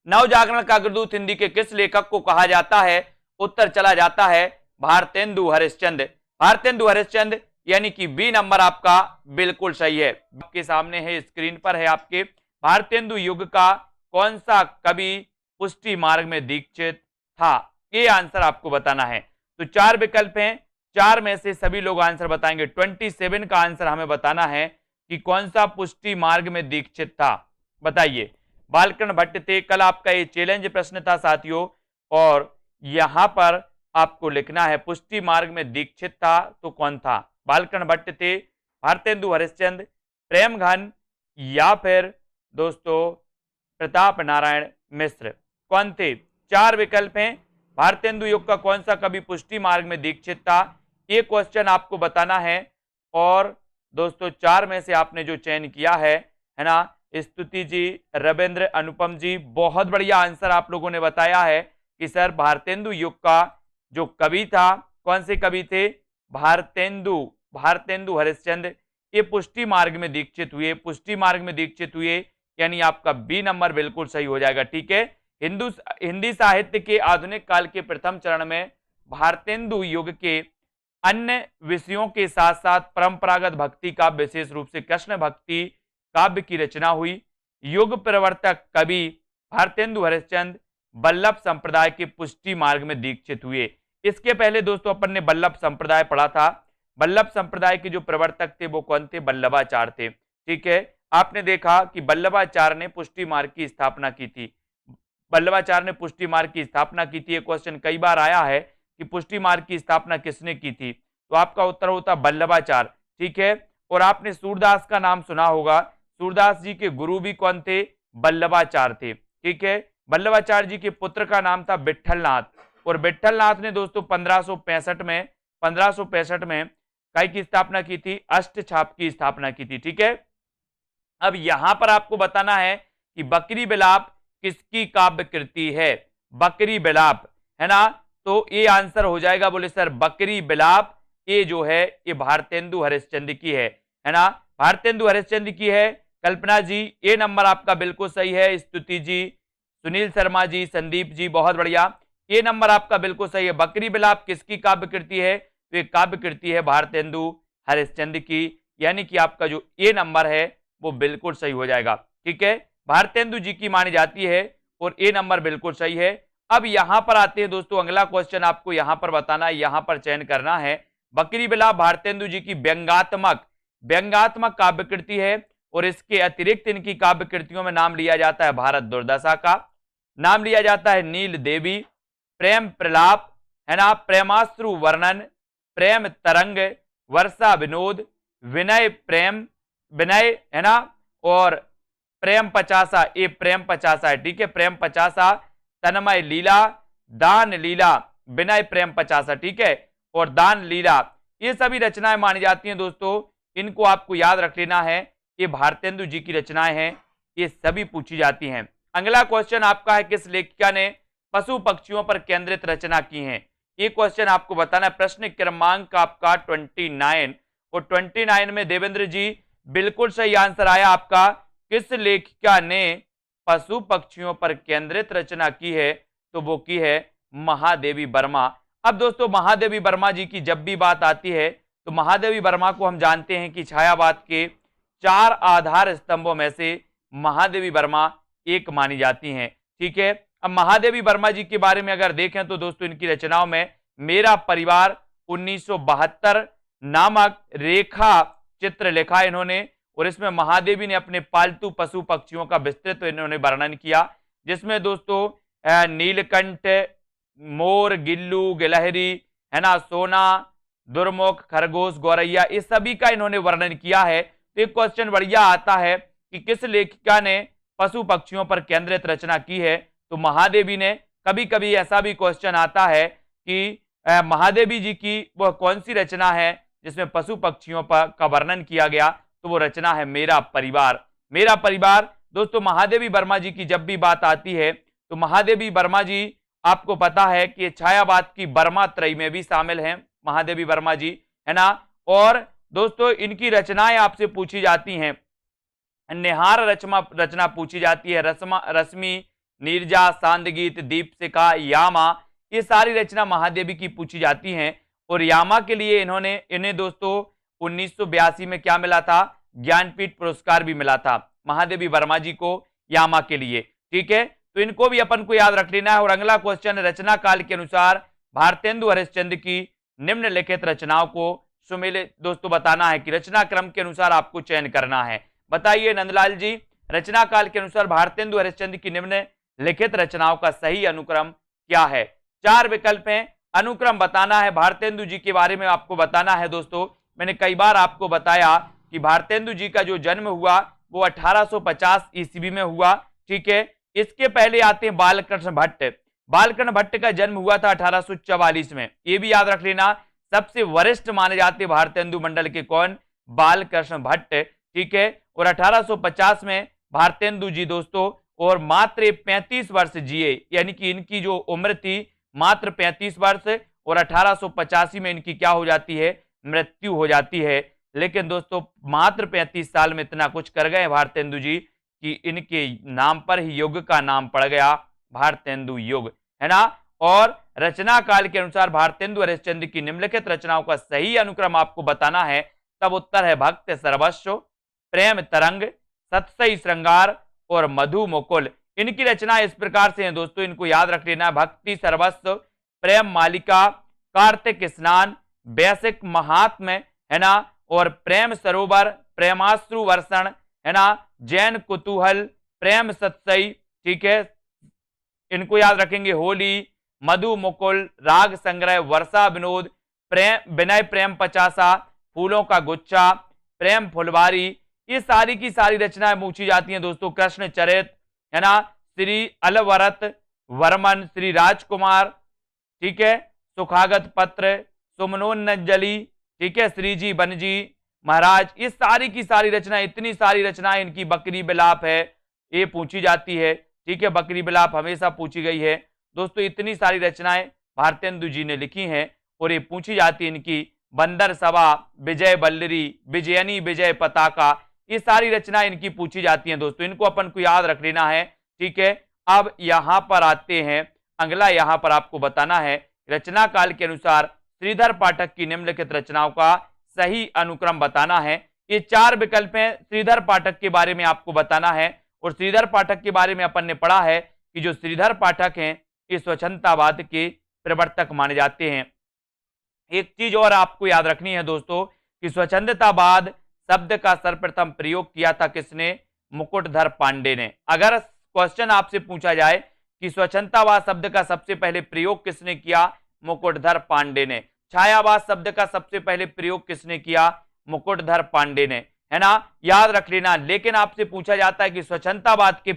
नव जागरण का अग्रदूत हिंदी के किस लेखक को कहा जाता है? उत्तर चला जाता है भारतेंदु हरिश्चंद्र। भारतेंदु हरिश्चंद्र यानी कि बी नंबर आपका बिल्कुल सही है। आपके सामने है, स्क्रीन पर है आपके, भारतेंदु युग का कौन सा कवि पुष्टि मार्ग में दीक्षित था? ये आंसर आपको बताना है। तो 4 विकल्प हैं, 4 में से सभी लोग आंसर बताएंगे। 27 का आंसर हमें बताना है कि कौन सा पुष्टि मार्ग में दीक्षित था, बताइए। बालकृष्ण भट्ट थे। कल आपका ये चैलेंज प्रश्न था साथियों, और यहां पर आपको लिखना है पुष्टि मार्ग में दीक्षित था तो कौन था? बालकृष्ण भट्ट थे, भारतेंदु हरिश्चंद्र, प्रेमघन, या फिर दोस्तों प्रताप नारायण मिश्र। कौन थे? 4 विकल्प हैं। भारतेंदु युग का कौन सा कवि पुष्टि मार्ग में दीक्षित था, ये क्वेश्चन आपको बताना है। और दोस्तों 4 में से आपने जो चयन किया है ना, स्तुति जी, रविंद्र, अनुपम जी, बहुत बढ़िया आंसर आप लोगों ने बताया है कि सर भारतेंदु युग का जो कवि था, कौन से कवि थे? भारतेंदु हरिश्चंद्र। ये पुष्टि मार्ग में दीक्षित हुए, पुष्टि मार्ग में दीक्षित हुए, यानी आपका बी नंबर बिल्कुल सही हो जाएगा। ठीक है। हिंदी साहित्य के आधुनिक काल के प्रथम चरण में भारतेंदु युग के अन्य विषयों के साथ साथ परंपरागत भक्ति काव्य, विशेष रूप से कृष्ण भक्ति काव्य की रचना हुई। युग प्रवर्तक कवि भारतेंदु हरिश्चंद्र वल्लभ संप्रदाय के पुष्टि मार्ग में दीक्षित हुए। इसके पहले दोस्तों अपन ने वल्लभ संप्रदाय पढ़ा था। वल्लभ संप्रदाय के जो प्रवर्तक थे वो कौन थे? वल्लभाचार्य थे। ठीक है। आपने देखा कि वल्लभाचार्य ने पुष्टि मार्ग की स्थापना की थी। वल्लभाचार्य ने पुष्टि मार्ग की स्थापना की थी। ये क्वेश्चन कई बार आया है कि पुष्टि मार्ग की स्थापना किसने की थी, तो आपका उत्तर होता वल्लभाचार्य। ठीक है। और आपने सूरदास का नाम सुना होगा। सूरदास जी के गुरु भी कौन थे? वल्लभाचार्य थे। ठीक है। वल्लभाचार्य जी के पुत्र का नाम था विट्ठलनाथ, और विट्ठलनाथ ने दोस्तों 1565 में काय की स्थापना की थी? अष्टछाप की स्थापना की थी। ठीक है। अब यहां पर आपको बताना है कि बकरी बिलाप किसकी काव्य कृति है? बकरी बिलाप, है ना, तो ये आंसर हो जाएगा, बोले सर बकरी बिलाप ये जो है ये भारतेंदु हरिश्चंद्र की है ना, भारतेंदु हरिश्चंद्र की है। कल्पना जी, ये नंबर आपका बिल्कुल सही है। स्तुति जी, सुनील शर्मा जी, संदीप जी, बहुत बढ़िया, ये नंबर आपका बिल्कुल सही है। बकरी बिलाप किसकी काव्य कृति है? तो ये काव्य कृति है भारतेंदु हरिश्चंद्र की, यानी कि आपका जो ये नंबर है वो बिल्कुल सही हो जाएगा। ठीक है। भारतेंदु जी की मानी जाती है और ये नंबर बिल्कुल सही है। अब यहां पर आते हैं दोस्तों, अगला क्वेश्चन आपको यहां पर बताना है, यहां पर चयन करना है। बकरी बिलाप भारतेंदु जी की व्यंग्यात्मक काव्य कृति है, और इसके अतिरिक्त इनकी काव्य कृतियों में नाम लिया जाता है भारत दुर्दशा का, नाम लिया जाता है नील देवी, प्रेम प्रलाप, है ना, प्रेमाश्रु वर्णन, प्रेम तरंग, वर्षा विनोद, विनय, है ना, और प्रेम पचासा, ये प्रेम पचासा है। ठीक है। प्रेम पचासा, तन्मय लीला, दान लीला, विनय प्रेम पचासा। ठीक है। और दान लीला, ये सभी रचनाएं मानी जाती हैं दोस्तों, इनको आपको याद रख लेना है, ये भारतेंदु जी की रचनाएं हैं, ये सभी पूछी जाती हैं। अगला क्वेश्चन आपका है, किस लेखिका ने पशु पक्षियों पर केंद्रित रचना की है? ये क्वेश्चन आपको बताना है। प्रश्न क्रमांक आपका 29, और 29 में देवेंद्र जी बिल्कुल सही आंसर आया आपका। किस लेखिका ने पशु पक्षियों पर केंद्रित रचना की है? तो वो की है महादेवी वर्मा। अब दोस्तों महादेवी वर्मा जी की जब भी बात आती है तो महादेवी वर्मा को हम जानते हैं कि छायावाद के 4 आधार स्तंभों में से महादेवी वर्मा एक मानी जाती हैं। ठीक है। अब महादेवी वर्मा जी के बारे में अगर देखें तो दोस्तों इनकी रचनाओं में मेरा परिवार 1972 नामक रेखा चित्र लिखा इन्होंने, और इसमें महादेवी ने अपने पालतू पशु पक्षियों का विस्तृत इन्होंने वर्णन किया, जिसमें दोस्तों नीलकंठ, मोर, गिल्लू, गिलहरी, है ना, सोना, दुर्मुख, खरगोश, गौरैया, इस सभी का इन्होंने वर्णन किया है। तो एक क्वेश्चन बढ़िया आता है कि किस लेखिका ने पशु पक्षियों पर केंद्रित रचना की है? तो महादेवी ने। कभी कभी ऐसा भी क्वेश्चन आता है कि महादेवी जी की वह कौन सी रचना है जिसमें पशु पक्षियों पर का वर्णन किया गया? तो वो रचना है मेरा परिवार। मेरा परिवार दोस्तों महादेवी वर्मा जी की जब भी बात आती है तो महादेवी वर्मा जी आपको पता है कि छायावाद की वर्मा त्रयी में भी शामिल हैं महादेवी वर्मा जी, है ना। और दोस्तों इनकी रचनाएं आपसे पूछी जाती हैं। निहार रचना पूछी जाती है, रश्मि, नीरजा, सांदगीत, दीपशिखा, यामा, ये सारी रचना महादेवी की पूछी जाती हैं। और यामा के लिए इन्हें दोस्तों 1982 में क्या मिला था, ज्ञानपीठ पुरस्कार भी मिला था महादेवी वर्मा जी को यामा के लिए। ठीक है, तो इनको भी अपन को याद रख लेना है। और अगला क्वेश्चन, रचना काल के अनुसार भारतेंदु हरिश्चंद्र की निम्नलिखित रचनाओं को सुमेलित दोस्तों बताना है कि रचना क्रम के अनुसार आपको चयन करना है। बताइए नंदलाल जी, रचना काल के अनुसार भारतेंदु हरिश्चंद्र की निम्नलिखित रचनाओं का सही अनुक्रम क्या है? 4 विकल्प हैं, अनुक्रम बताना है। भारतेंदु जी के बारे में आपको बताना है दोस्तों। मैंने कई बार आपको बताया कि भारतेंदु जी का जो जन्म हुआ वो 1850 ईस्वी में हुआ। ठीक है, इसके पहले आते हैं बालकृष्ण भट्ट। बालकृष्ण भट्ट का जन्म हुआ था 1844 में, ये भी याद रख लेना। सबसे वरिष्ठ माने जाते भारतेंदु मंडल के कौन? बालकृष्ण भट्ट। ठीक है, और 1850 में भारतेंदु जी दोस्तों और मात्र 35 वर्ष जिए, यानी कि इनकी जो उम्र थी मात्र 35 वर्ष, और 1885 में इनकी क्या हो जाती है? मृत्यु हो जाती है। लेकिन दोस्तों मात्र 35 साल में इतना कुछ कर गए भारतेंदु जी कि इनके नाम पर ही युग का नाम पड़ गया भारतेंदु युग, है ना। और रचना काल के अनुसार भारतेंदु हरिश्चंद्र की निम्नलिखित रचनाओं का सही अनुक्रम आपको बताना है। तब उत्तर है भक्त सर्वस्व, प्रेम तरंग, सतसई श्रृंगार और मधु मुकुल। इनकी रचना इस प्रकार से हैं दोस्तों, इनको याद रख लेना। भक्ति सर्वस्व, प्रेम मालिका, कार्तिक स्नान, वैसिक महात्म्य, है ना, और प्रेम सरोवर, प्रेमाश्रु वर्षण, है ना, जैन कुतूहल, प्रेम सतसई। ठीक है, इनको याद रखेंगे। होली, मधु मुकुल, राग संग्रह, वर्षा विनोद, प्रेम विनय, प्रेम पचासा, फूलों का गुच्छा, प्रेम फुलवारी, ये सारी की सारी रचनाएं पूछी जाती हैं दोस्तों। कृष्ण चरित, है ना, श्री अलवरत वर्मन, श्री राजकुमार, ठीक है, सुखागत पत्र, सुमनोन्नजली, ठीक है, श्रीजी बनजी महाराज, ये सारी की सारी रचनाएं, इतनी सारी रचनाएं इनकी। बकरी बिलाप है, ये पूछी जाती है। ठीक है, बकरी बिलाप हमेशा पूछी गई है दोस्तों। इतनी सारी रचनाएं भारतेंदु जी ने लिखी हैं और ये पूछी जाती है इनकी। बंदर सभा, विजय बल्लरी, विजयनी विजय पताका, ये सारी रचनाएं इनकी पूछी जाती हैं दोस्तों। इनको अपन को याद रख लेना है। ठीक है, अब यहां पर आते हैं, अगला यहां पर आपको बताना है रचना काल के अनुसार श्रीधर पाठक की निम्नलिखित रचनाओं का सही अनुक्रम बताना है। ये 4 विकल्प हैं, श्रीधर पाठक के बारे में आपको बताना है। और श्रीधर पाठक के बारे में अपन ने पढ़ा है कि जो श्रीधर पाठक हैं ये स्वच्छंदतावाद के प्रवर्तक माने जाते हैं। एक चीज और आपको याद रखनी है दोस्तों कि स्वच्छंदतावाद शब्द का सर्वप्रथम प्रयोग किया था किसने? मुकुटधर पांडे ने। अगर क्वेश्चन आपसे पूछा जाए कि स्वच्छंदतावाद शब्द का सबसे पहले प्रयोग किसने किया? मुकुटधर पांडे ने। छायावाद शब्द का सबसे पहले प्रयोग किसने किया? मुकुटधर पांडे ने, है ना, याद रख लेना। लेकिन आपसे पूछा जाता है कि स्वच्छंदतावाद के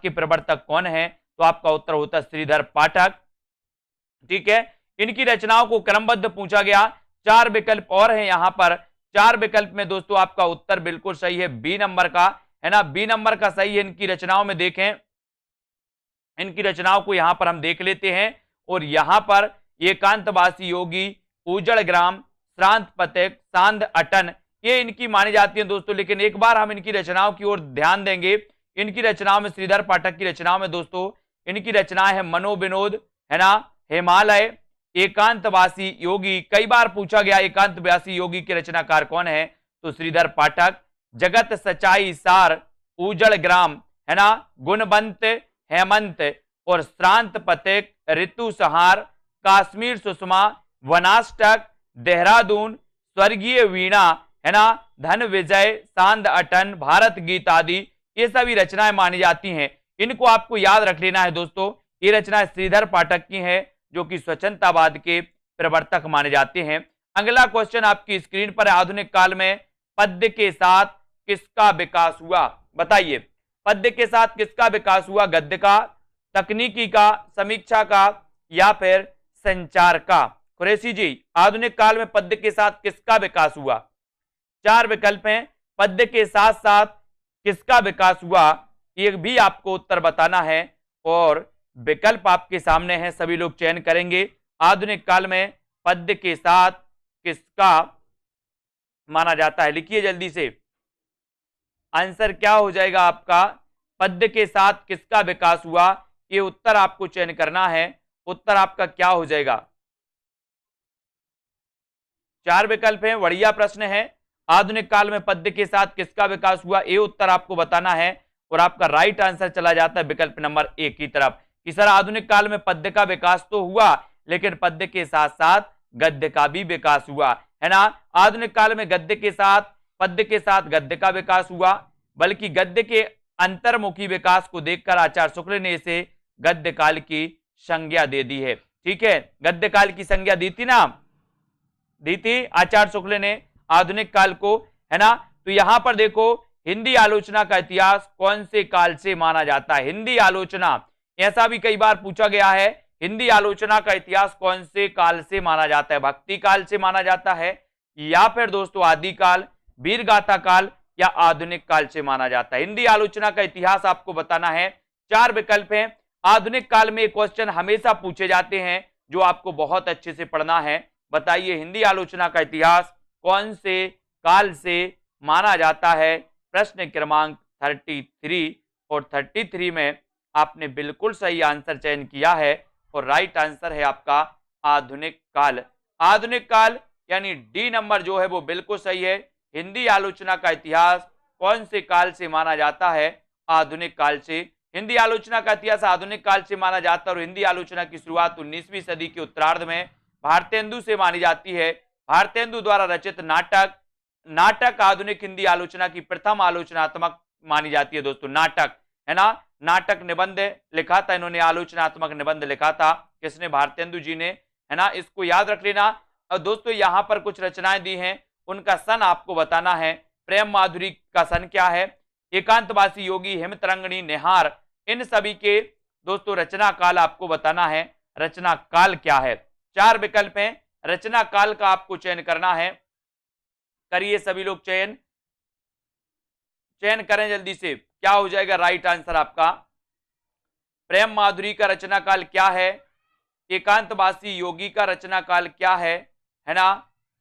प्रवर्तक कौन है? तो आपका उत्तर होता है श्रीधर पाठक। ठीक है, इनकी रचनाओं को क्रमबद्ध पूछा गया। 4 विकल्प और हैं यहां पर। 4 विकल्प में दोस्तों आपका उत्तर बिल्कुल सही है, बी नंबर का, है ना, बी नंबर का सही है। इनकी रचनाओं में देखें, इनकी रचनाओं को यहां पर हम देख लेते हैं। और यहां पर एकांतवासी योगी, उजड़ ग्राम, श्रांत पथिक, सांध अटन, ये इनकी मानी जाती है दोस्तों। लेकिन एक बार हम इनकी रचनाओं की ओर ध्यान देंगे। इनकी रचनाओं में, श्रीधर पाठक की रचनाओं में दोस्तों, इनकी रचनाएं है मनोविनोद, है ना, हिमालय, एकांतवासी योगी। कई बार पूछा गया एकांतवासी योगी के रचनाकार कौन है? तो श्रीधर पाठक। जगत सच्चाई सार, उजड़ ग्राम, है ना, गुणवंत, हेमंत, और श्रांत पथिक, ऋतु संहार, काश्मीर सुषमा, वनाष्टक, देहरादून, स्वर्गीय वीणा, है ना, धन विजय, सांध अटन, भारत गीत आदि, ये सभी रचनाएं मानी जाती हैं। इनको आपको याद रख लेना है दोस्तों। ये रचनाएं श्रीधर पाठक की हैं जो कि स्वच्छंदतावाद के प्रवर्तक माने जाते हैं। अगला क्वेश्चन आपकी स्क्रीन पर, आधुनिक काल में पद्य के साथ किसका विकास हुआ? बताइए, पद्य के साथ किसका विकास हुआ? गद्य का, तकनीकी का, समीक्षा का, या फिर संचार का? कुरैशी जी, आधुनिक काल में पद्य के साथ किसका विकास हुआ? 4 विकल्प हैं, पद्य के साथ साथ किसका विकास हुआ, ये भी आपको उत्तर बताना है। और विकल्प आपके सामने हैं, सभी लोग चयन करेंगे। आधुनिक काल में पद्य के साथ किसका माना जाता है? लिखिए जल्दी से, आंसर क्या हो जाएगा आपका? पद्य के साथ किसका विकास हुआ? ये उत्तर आपको चयन करना है। उत्तर आपका क्या हो जाएगा? 4 विकल्प हैं, बढ़िया प्रश्न है। आधुनिक काल में पद्य के साथ किसका विकास हुआ, ये उत्तर आपको बताना है। और आपका राइट आंसर चला जाता है विकल्प नंबर ए की तरफ कि सर आधुनिक काल में पद्य का विकास तो हुआ, लेकिन पद्य के साथ साथ गद्य का भी विकास हुआ, है ना। आधुनिक काल में गद्य के साथ, पद्य के साथ गद्य का विकास हुआ, बल्कि गद्य के अंतर्मुखी विकास को देखकर आचार्य शुक्ल ने इसे गद्य काल की संज्ञा दे दी है। ठीक है, गद्य काल की संज्ञा दी थी ना, दी थी आचार्य शुक्ल ने आधुनिक काल को, है ना। तो यहां पर देखो, हिंदी आलोचना का इतिहास कौन से काल से माना जाता है? हिंदी आलोचना, ऐसा भी कई बार पूछा गया है, हिंदी आलोचना का इतिहास कौन से काल से माना जाता है? भक्ति काल से माना जाता है, या फिर दोस्तों आदिकाल, वीरगाथा काल, या आधुनिक काल से माना जाता है? हिंदी आलोचना का इतिहास आपको बताना है। 4 विकल्प हैं। आधुनिक काल में क्वेश्चन हमेशा पूछे जाते हैं, जो आपको बहुत अच्छे से पढ़ना है। बताइए, हिंदी आलोचना का इतिहास कौन से काल से माना जाता है? प्रश्न क्रमांक 33 और 33 में आपने बिल्कुल सही आंसर चयन किया है, और राइट आंसर है आपका आधुनिक काल। आधुनिक काल यानी डी नंबर जो है वो बिल्कुल सही है। हिंदी आलोचना का इतिहास कौन से काल से माना जाता है? आधुनिक काल से। हिंदी आलोचना का इतिहास आधुनिक काल से माना जाता है, और हिंदी आलोचना की शुरुआत 19वीं सदी के उत्तरार्ध में भारतेंदु से मानी जाती है। भारतेंदु द्वारा रचित नाटक आधुनिक हिंदी आलोचना की प्रथम आलोचनात्मक मानी जाती है दोस्तों। नाटक, है ना, नाटक निबंध लिखा था इन्होंने, आलोचनात्मक निबंध लिखा था किसने? भारतेंदु जी ने, है ना। इसको याद रख लेना। और दोस्तों यहां पर कुछ रचनाएं दी हैं, उनका सन आपको बताना है। प्रेम माधुरी का सन क्या है? एकांतवासी योगी, हिमतरंगिणी, निहार, इन सभी के दोस्तों रचना काल आपको बताना है। रचना काल क्या है? 4 विकल्प हैं, रचना काल का आपको चयन करना है। करिए सभी लोग चयन करें जल्दी से। क्या हो जाएगा राइट आंसर आपका? प्रेम माधुरी का रचना काल क्या है? एकांतवासी योगी का रचना काल क्या है ना।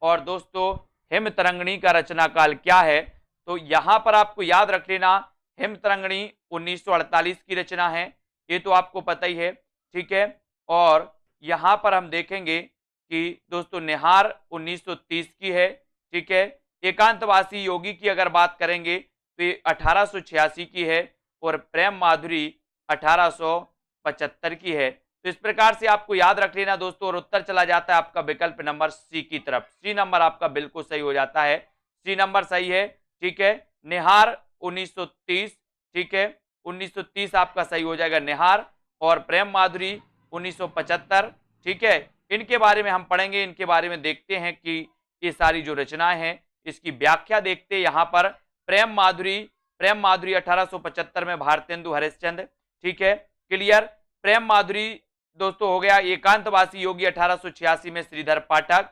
और दोस्तों हिमतरंगिणी का रचना काल क्या है? तो यहां पर आपको याद रख लेना, हिमतरंगिणी 1948 की रचना है, ये तो आपको पता ही है। ठीक है, और यहां पर हम देखेंगे कि दोस्तों निहार 1930 की है। ठीक है, एकांतवासी योगी की अगर बात करेंगे तो ये 1886 की है, और प्रेम माधुरी 1875 की है। तो इस प्रकार से आपको याद रख लेना दोस्तों, और उत्तर चला जाता है आपका विकल्प नंबर सी की तरफ। सी नंबर आपका बिल्कुल सही हो जाता है, सी नंबर सही है। ठीक है, निहार 1930, ठीक है, 1930 आपका सही हो जाएगा निहार, और प्रेम माधुरी 1975। ठीक है, इनके बारे में हम पढ़ेंगे, इनके बारे में देखते हैं कि ये सारी जो रचनाएं हैं इसकी व्याख्या देखते हैं। यहां पर प्रेम माधुरी 1875 में भारतेंदु हरिश्चंद्र। ठीक है, क्लियर। प्रेम माधुरी दोस्तों हो गया। एकांतवासी योगी 1886 में श्रीधर पाठक।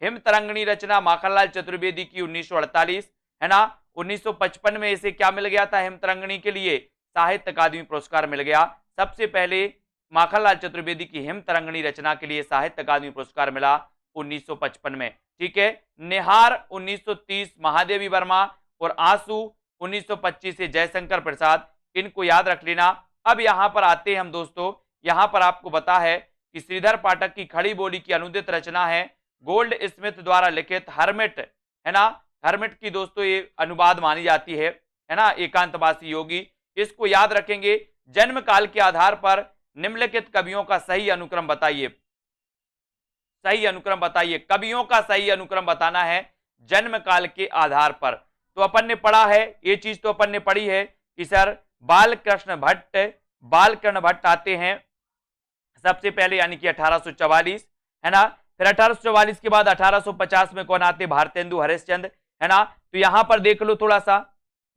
हिमतरंगिणी रचना माखनलाल चतुर्वेदी की 1948, है ना। 1955 में इसे क्या मिल गया था? हिमतरंगिणी के लिए साहित्य अकादमी पुरस्कार मिल गया। सबसे पहले माखनलाल चतुर्वेदी की हिमतरंगिणी रचना के लिए साहित्य अकादमी पुरस्कार मिला 1955 में। ठीक है, निहार 1930 महादेवी वर्मा, और आंसू 1925 से जयशंकर प्रसाद। इनको याद रख लेना। अब यहां पर आते हैं हम दोस्तों, यहां पर आपको बता है कि श्रीधर पाठक की खड़ी बोली की अनुदित रचना है गोल्ड स्मिथ द्वारा लिखित हर्मिट, है ना। हर्मिट की दोस्तों ये अनुवाद मानी जाती है ना, एकांतवासी योगी। इसको याद रखेंगे। जन्म काल के आधार पर निम्नलिखित कवियों का सही अनुक्रम बताइए। सही अनुक्रम बताइए, कवियों का सही अनुक्रम बताना है जन्म काल के आधार पर। तो अपन ने पढ़ा है, ये चीज तो अपन ने पढ़ी है कि सर बालकृष्ण भट्ट आते हैं सबसे पहले, यानी कि 1844, है ना। फिर 1844 के बाद 1850 में कौन आते? भारतेंदु हरिश्चंद्र, है ना। तो यहां पर देख लो थोड़ा सा,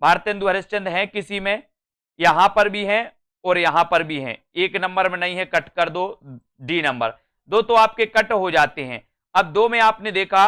भारतेंदु हरिश्चंद्र है किसी में, यहां पर भी है और यहां पर भी है। एक नंबर में नहीं है, कट कर दो, डी नंबर। दो तो आपके कट हो जाते हैं। अब दो में आपने देखा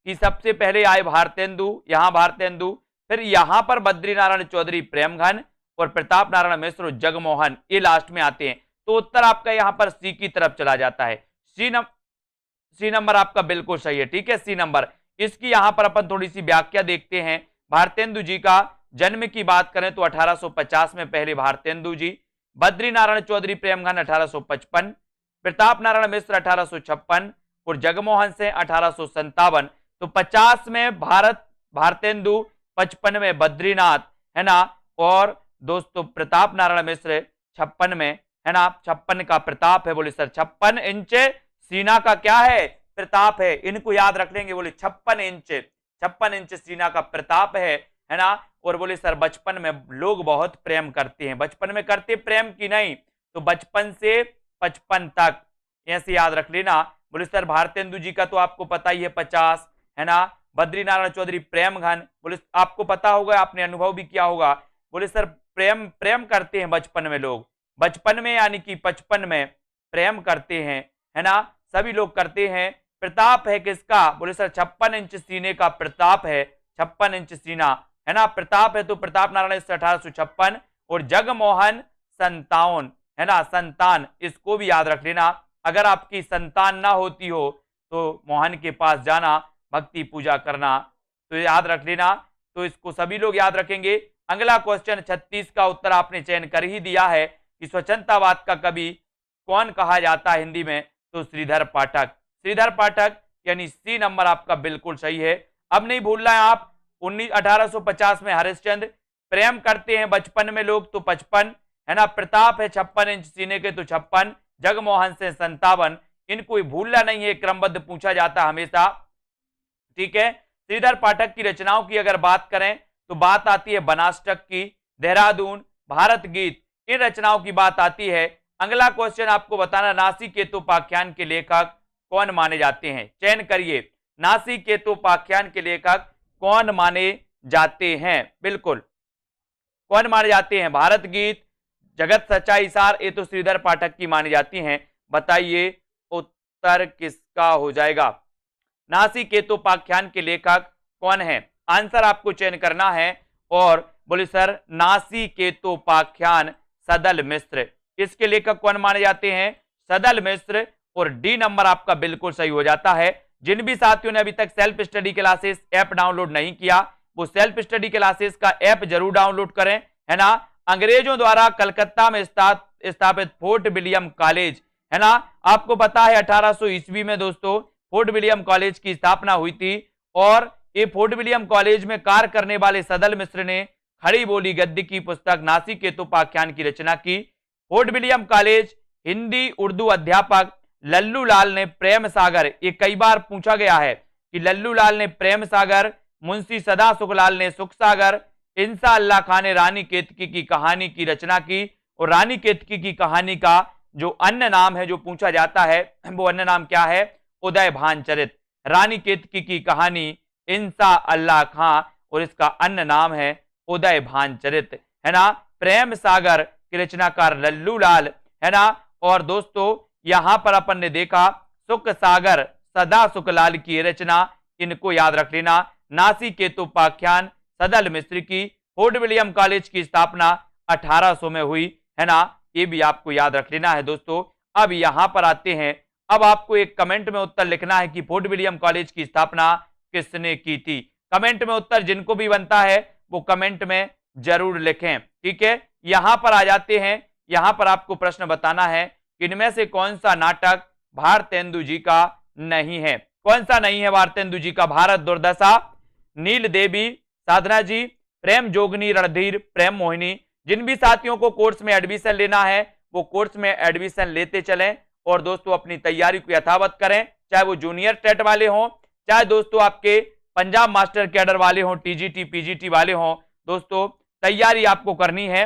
कि सबसे पहले आए भारतेंदु, यहां भारतेंदु, फिर यहां पर बद्रीनारायण चौधरी प्रेमघन, और प्रताप नारायण मिश्र जगमोहन, ये लास्ट में आते हैं। तो उत्तर आपका यहां पर सी की तरफ चला जाता है। सी नंबर आपका बिल्कुल सही है। ठीक है, सी नंबर। इसकी यहां पर अपन थोड़ी सी व्याख्या देखते हैं। भारतेंदु जी का जन्म की बात करें तो 1850 में पहले भारतेंदु जी, बद्री नारायण चौधरी प्रेमघन 1855, प्रताप नारायण मिश्र 1856 और जगमोहन सिंह 1857। तो 50 में भारतेंदु, 55 में बद्रीनाथ, है ना, और दोस्तों प्रताप नारायण मिश्र 56 में, है ना, 56 का प्रताप है। बोले सर 56 इंच सीना का क्या है? प्रताप है। इनको याद रख लेंगे। बोले 56 इंच सीना का प्रताप है ना। और बोले सर बचपन में लोग बहुत प्रेम करते हैं। बचपन में करते प्रेम की नहीं, तो बचपन से 55 तक ऐसे याद रख लेना। बोले सर भारतेंदु जी का तो आपको पता ही है 50, है ना। बद्री नारायण चौधरी प्रेमघन, बोले आपको पता होगा, आपने अनुभव भी किया होगा। बोले सर प्रेम करते हैं बचपन में लोग, बचपन में यानी कि 55 में प्रेम करते हैं, है ना, सभी लोग करते हैं। प्रताप है किसका? बोले सर 56 इंच सीने का प्रताप है, 56 इंच सीना, है ना, प्रताप है। तो प्रताप नारायण 1856 और जगमोहन 57, है ना, संतान, इसको भी याद रख लेना। अगर आपकी संतान ना होती हो तो मोहन के पास जाना, भक्ति पूजा करना, तो याद रख लेना। तो इसको सभी लोग याद रखेंगे। अगला क्वेश्चन 36 का उत्तर आपने चयन कर ही दिया है कि स्वतंत्रतावाद का कवि कौन कहा जाता है हिंदी में? तो श्रीधर पाठक। श्रीधर पाठक यानी सी नंबर आपका बिल्कुल सही है। अब नहीं भूलना है आप 1850 में हरिश्चंद्र, प्रेम करते हैं बचपन में लोग तो 55, है ना, प्रताप है 56 इंच सीने के तो 56, जगमोहन से 57, इनको भूलना नहीं है, क्रमबद्ध पूछा जाता हमेशा, ठीक है। श्रीधर पाठक की रचनाओं की अगर बात करें तो बात आती है बनासटक की, देहरादून, भारत गीत, इन रचनाओं की बात आती है। अगला क्वेश्चन आपको बताना, नासिकेतोपाख्यान के लेखक कौन माने जाते हैं? चयन करिए, नासिकेतोपाख्यान के लेखक कौन माने जाते हैं? बिल्कुल कौन माने जाते हैं? भारत गीत, जगत सच्चाई सार, ये तो श्रीधर पाठक की मानी जाती हैं। बताइए उत्तर किसका हो जाएगा? नासिकेतोपाख्यान के लेखक कौन है? आंसर आपको चयन करना है। और बोले सर नासिकेतोपाख्यान सदल मिश्र, इसके लेखक कौन माने जाते हैं? सदल मिश्र। और डी नंबर आपका बिल्कुल सही हो जाता है। जिन भी साथियों ने अभी तक self study classes app download नहीं किया, वो सेल्फ स्टडी क्लासेस का ऐप जरूर डाउनलोड करें, है ना। अंग्रेजों द्वारा कलकत्ता में स्थापित फोर्ट विलियम कॉलेज, है ना, आपको पता है 1800 ईस्वी में दोस्तों फोर्ट विलियम कॉलेज की स्थापना हुई थी। और ये फोर्ट विलियम कॉलेज में कार्य करने वाले सदल मिश्र ने खड़ी बोली गद्य की पुस्तक नासिकेतोपाख्यान की रचना की। Fort William college Hindi Urdu अध्यापक लल्लू लाल ने प्रेम सागर, ये कई बार पूछा गया है कि लल्लू लाल ने प्रेम सागर, मुंशी सदा सुखलाल ने सुख सागर, इंसा अल्लाह खान ने रानी केतकी की कहानी की रचना की। और रानी केतकी की कहानी का जो अन्य नाम है जो पूछा जाता है, वो अन्य नाम क्या है? उदय भानचरित। रानी केतकी की कहानी इंसा अल्लाह खां और इसका अन्य नाम है उदय भानचरित, है ना। प्रेम सागर की रचनाकार लल्लू लाल, है ना। और दोस्तों यहां पर अपन ने देखा सुख सागर सदा सुखलाल की रचना, इनको याद रख लेना। नासिकेतोपाख्यान सदल मिश्र की, फोर्ट विलियम कॉलेज की स्थापना 1800 में हुई, है ना, ये भी आपको याद रख लेना है दोस्तों। अब यहां पर आते हैं, अब आपको एक कमेंट में उत्तर लिखना है कि फोर्ट विलियम कॉलेज की स्थापना किसने की थी। कमेंट में उत्तर जिनको भी बनता है वो कमेंट में जरूर लिखें, ठीक है। यहां पर आ जाते हैं, यहां पर आपको प्रश्न बताना है कि इनमें से कौन सा नाटक भारतेंदु जी का नहीं है? कौन सा नहीं है भारतेंदु जी का? भारत दुर्दशा, नील देवी, साधना जी, प्रेम जोगनी, रणधीर, प्रेम मोहिनी। जिन भी साथियों को कोर्स में एडमिशन लेना है वो कोर्स में एडमिशन लेते चलें और दोस्तों अपनी तैयारी को यथावत करें, चाहे वो जूनियर टेट वाले हों, चाहे दोस्तों आपके पंजाब मास्टर कैडर वाले हों, टीजीटी पीजीटी वाले हों, दोस्तों तैयारी आपको करनी है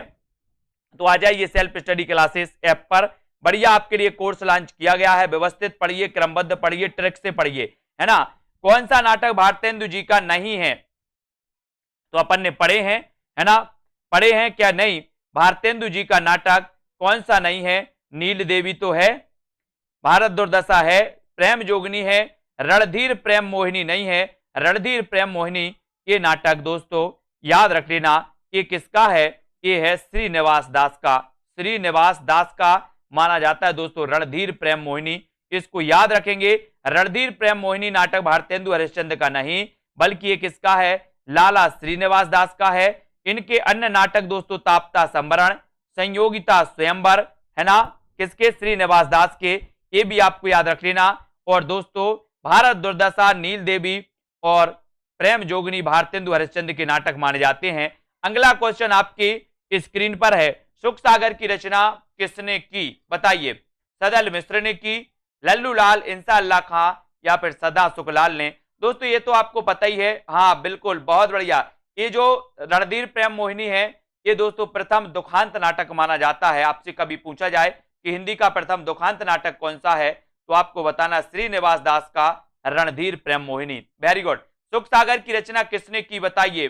तो आ जाइए सेल्फ स्टडी क्लासेस ऐप पर। बढ़िया आपके लिए कोर्स लॉन्च किया गया है, व्यवस्थित पढ़िए, क्रमबद्ध पढ़िए, ट्रिक से पढ़िए, है ना। कौन सा नाटक भारतेंदु जी का नहीं है? तो अपन ने पढ़े हैं, है ना, पढ़े हैं क्या? नहीं, भारतेंदु जी का नाटक कौन सा नहीं है? नील देवी तो है, भारत दुर्दशा है, प्रेम जोगनी है, रणधीर प्रेम मोहिनी नहीं है। रणधीर प्रेम मोहिनी ये नाटक दोस्तों याद रख लेना, ये किसका है? ये है श्रीनिवास दास का, श्रीनिवास दास का माना जाता है दोस्तों रणधीर प्रेम मोहिनी। इसको याद रखेंगे। रणधीर प्रेम मोहिनी नाटक भारतेंदु हरिश्चंद्र का नहीं, बल्कि ये किसका है, लाला श्रीनिवास दास का है। इनके अन्य नाटक दोस्तों ताप्ता संवरण, संयोगिता स्वयंवर, है ना, किसके, श्रीनिवास दास के, ये भी आपको याद रख लेना। और दोस्तों भारत दुर्दशा, नील देवी और प्रेम जोगनी भारतेंदु हरिश्चंद्र के नाटक माने जाते हैं। अगला क्वेश्चन आपकी स्क्रीन पर है, सुख सागर की रचना किसने की, बताइए। सदल मिश्र ने की, लल्लू लाल, इंसा अल्लाह खां या फिर सदा सुखलाल ने। दोस्तों ये तो आपको पता ही है, हाँ बिल्कुल, बहुत बढ़िया। ये जो रणधीर प्रेम मोहिनी है, ये दोस्तों प्रथम दुखांत नाटक माना जाता है। आपसे कभी पूछा जाए कि हिंदी का प्रथम दुखांत नाटक कौन सा है, तो आपको बताना श्रीनिवास दास का रणधीर प्रेम मोहिनी। Very good. सुख सागर की रचना किसने की, बताइए।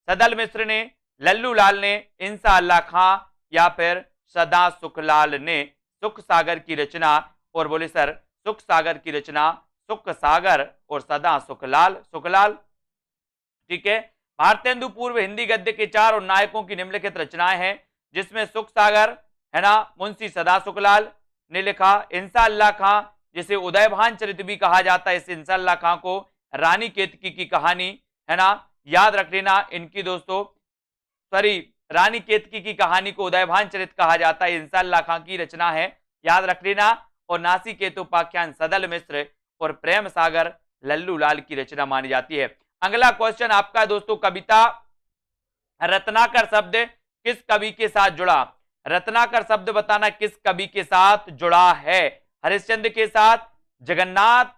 सदल मिश्र ने, लल्लू लाल ने, इंसा अल्लाह खां या फिर सदा सुखलाल ने सुख सागर की रचना। और बोले सर सुख सागर की रचना सुख सागर और सदा सुखलाल, सुखलाल, ठीक है। भारतेंदु पूर्व हिंदी गद्य के 4 और नायकों की निम्नलिखित रचनाएं हैं, जिसमें सुख सागर, है ना, मुंशी सदा सुखलाल ने लिखा। इंसा अल्लाह खां, जिसे उदयभान चरित भी कहा जाता है, इस इंसा अल्लाह खां को रानी केतकी की कहानी, है ना, याद रख लेना। इनकी दोस्तों सॉरी, रानी केतकी की कहानी को उदयभान चरित कहा जाता है, इंसा अल्लाह खां की रचना है, याद रख लेना। और नासी केतुपाख्यान सदल मिश्र और प्रेम सागर लल्लू लाल की रचना मानी जाती है। अगला क्वेश्चन आपका दोस्तों, कविता रत्नाकर शब्द किस कवि के साथ जुड़ा। रत्नाकर शब्द बताना किस कवि के साथ जुड़ा है, हरिश्चंद्र के साथ, जगन्नाथ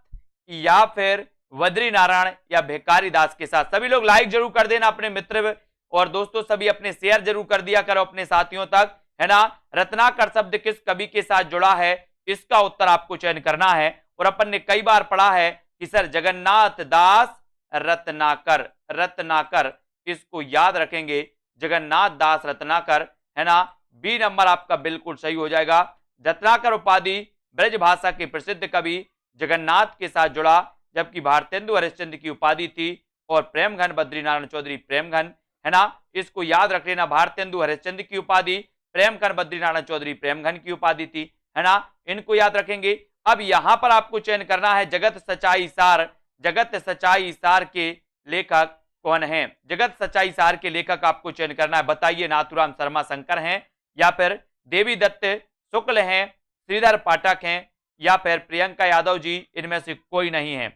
या फिर वद्री नारायण या भिखारी दास के साथ। सभी लोग लाइक जरूर कर देना अपने मित्र, और दोस्तों सभी अपने शेयर जरूर कर दिया करो अपने साथियों तक, है ना। रत्नाकर शब्द किस कवि के साथ जुड़ा है, इसका उत्तर आपको चयन करना है। और अपन ने कई बार पढ़ा है कि सर जगन्नाथ दास रत्नाकर, रत्नाकर, इसको याद रखेंगे, जगन्नाथ दास रत्नाकर, है ना। बी नंबर आपका बिल्कुल सही हो जाएगा। रत्नाकर उपाधि ब्रज भाषा के प्रसिद्ध कवि जगन्नाथ के साथ जुड़ा, जबकि भारतेंदु हरिश्चंद्र की उपाधि थी और प्रेमघन बद्रीनारायण चौधरी प्रेमघन, है ना, इसको याद रख लेना। भारतेंदु हरिश्चंद्र की उपाधि, प्रेमघन बद्रीनारायण चौधरी प्रेमघन की उपाधि थी, है ना, इनको याद रखेंगे। अब यहां पर आपको चयन करना है जगत सच्चाई सार, जगत सच्चाई सार के लेखक कौन हैं। जगत सच्चाई सार के लेखक आपको चयन करना है, बताइए। नाथुराम शर्मा शंकर हैं या फिर देवी दत्त शुक्ल हैं, श्रीधर पाठक हैं या फिर प्रियंका यादव जी, इनमें से कोई नहीं है,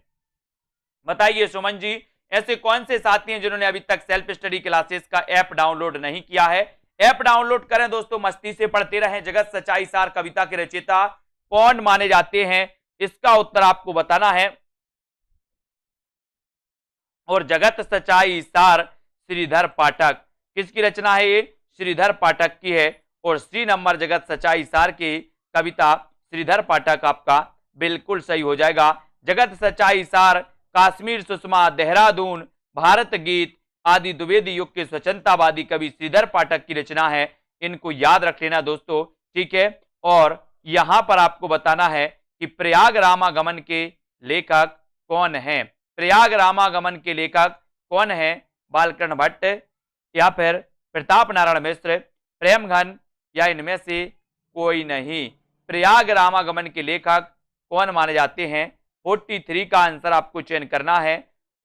बताइए। सुमन जी, ऐसे कौन से साथी हैं जिन्होंने अभी तक सेल्फ स्टडी क्लासेस का ऐप डाउनलोड नहीं किया है। ऐप डाउनलोड करें दोस्तों, मस्ती से पढ़ते रहें। जगत सच्चाई सार कविता के रचयिता कौन माने जाते हैं, इसका उत्तर आपको बताना है। और जगत सच्चाई सार श्रीधर पाठक, किसकी रचना है ये, श्रीधर पाठक की है। और सी नंबर जगत सच्चाई सार की कविता श्रीधर पाठक आपका बिल्कुल सही हो जाएगा। जगत सच्चाई सार काश्मीर सुषमा, देहरादून, भारत गीत आदि द्विवेदी युग के स्वतंत्रतावादी कवि श्रीधर पाठक की रचना है, इनको याद रख लेना दोस्तों, ठीक है। और यहां पर आपको बताना है कि प्रयाग रामागमन के लेखक कौन हैं। प्रयाग रामागमन के लेखक कौन है, बालकृष्ण भट्ट या फिर प्रताप नारायण मिश्र, प्रेमघन या इनमें से कोई नहीं। प्रयाग रामागमन के लेखक कौन माने जाते हैं, 43 का आंसर आपको चयन करना है।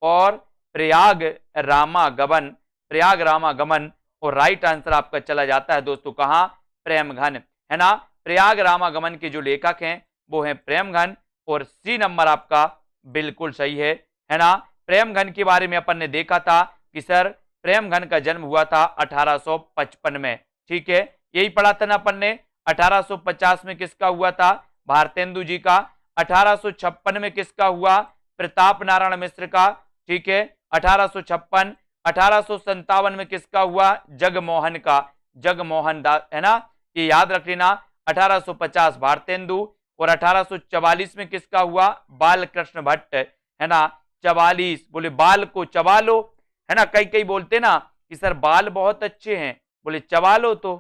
और प्रयाग रामागमन, प्रयाग रामागमन, और राइट आंसर आपका चला जाता है दोस्तों कहां, प्रेमघन, है ना। प्रयाग रामागमन के जो लेखक हैं वो हैं प्रेमघन, और सी नंबर आपका बिल्कुल सही है ना। प्रेमघन के बारे में अपन ने देखा था कि सर प्रेमघन का जन्म हुआ था 1855 में, ठीक है, यही पढ़ा था ना अपन ने। 1850 में किसका हुआ था, भारतेंदु जी का। 1856 में किसका हुआ, प्रताप नारायण मिश्र का, ठीक है, 1856। 1857 में किसका हुआ, जगमोहन का, जगमोहन दास, है ना, ये याद रख लेना। 1850 भारतेंदु, और 1844 में किसका हुआ, बालकृष्ण भट्ट, है ना। 44, बोले बाल को चबा लो, है ना, कई कई बोलते ना कि सर बाल बहुत अच्छे हैं, बोले चबा लो तो,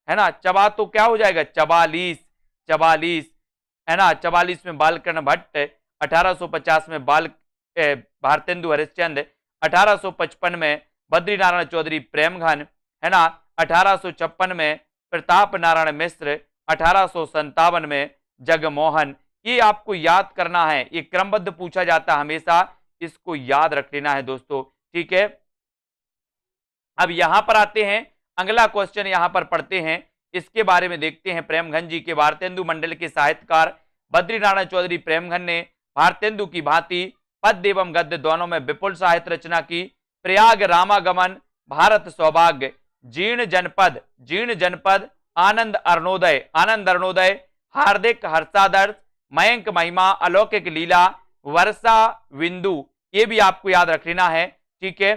है ना, चबा तो क्या हो जाएगा, 44, 44, है ना। 44 में बालकृष्ण भट्ट, 1850 में भारतेंदु हरिश्चंद्र, 1855 में बद्रीनारायण चौधरी प्रेमघन, है ना। 1856 में प्रताप नारायण मिश्र, 1857 में जगमोहन। ये आपको याद करना है, ये क्रमबद्ध पूछा जाता है हमेशा, इसको याद रख लेना है दोस्तों, ठीक है। अब यहां पर आते हैं, अगला क्वेश्चन यहां पर पढ़ते हैं, इसके बारे में देखते हैं प्रेमघन जी के। भारतेंदु मंडल के साहित्यकार बद्रीनारायण चौधरी प्रेमघन ने भारतेंदु की भांति पद्य एवं गद्य दोनों में विपुल साहित्य रचना की। प्रयाग रामागमन, भारत सौभाग्य, जीर्ण जनपद, आनंद अरुणोदय, हार्दिक हर्षादर्श, मयंक महिमा, अलौकिक लीला, वर्षा बिंदु, ये भी आपको याद रख लेना है, ठीक है।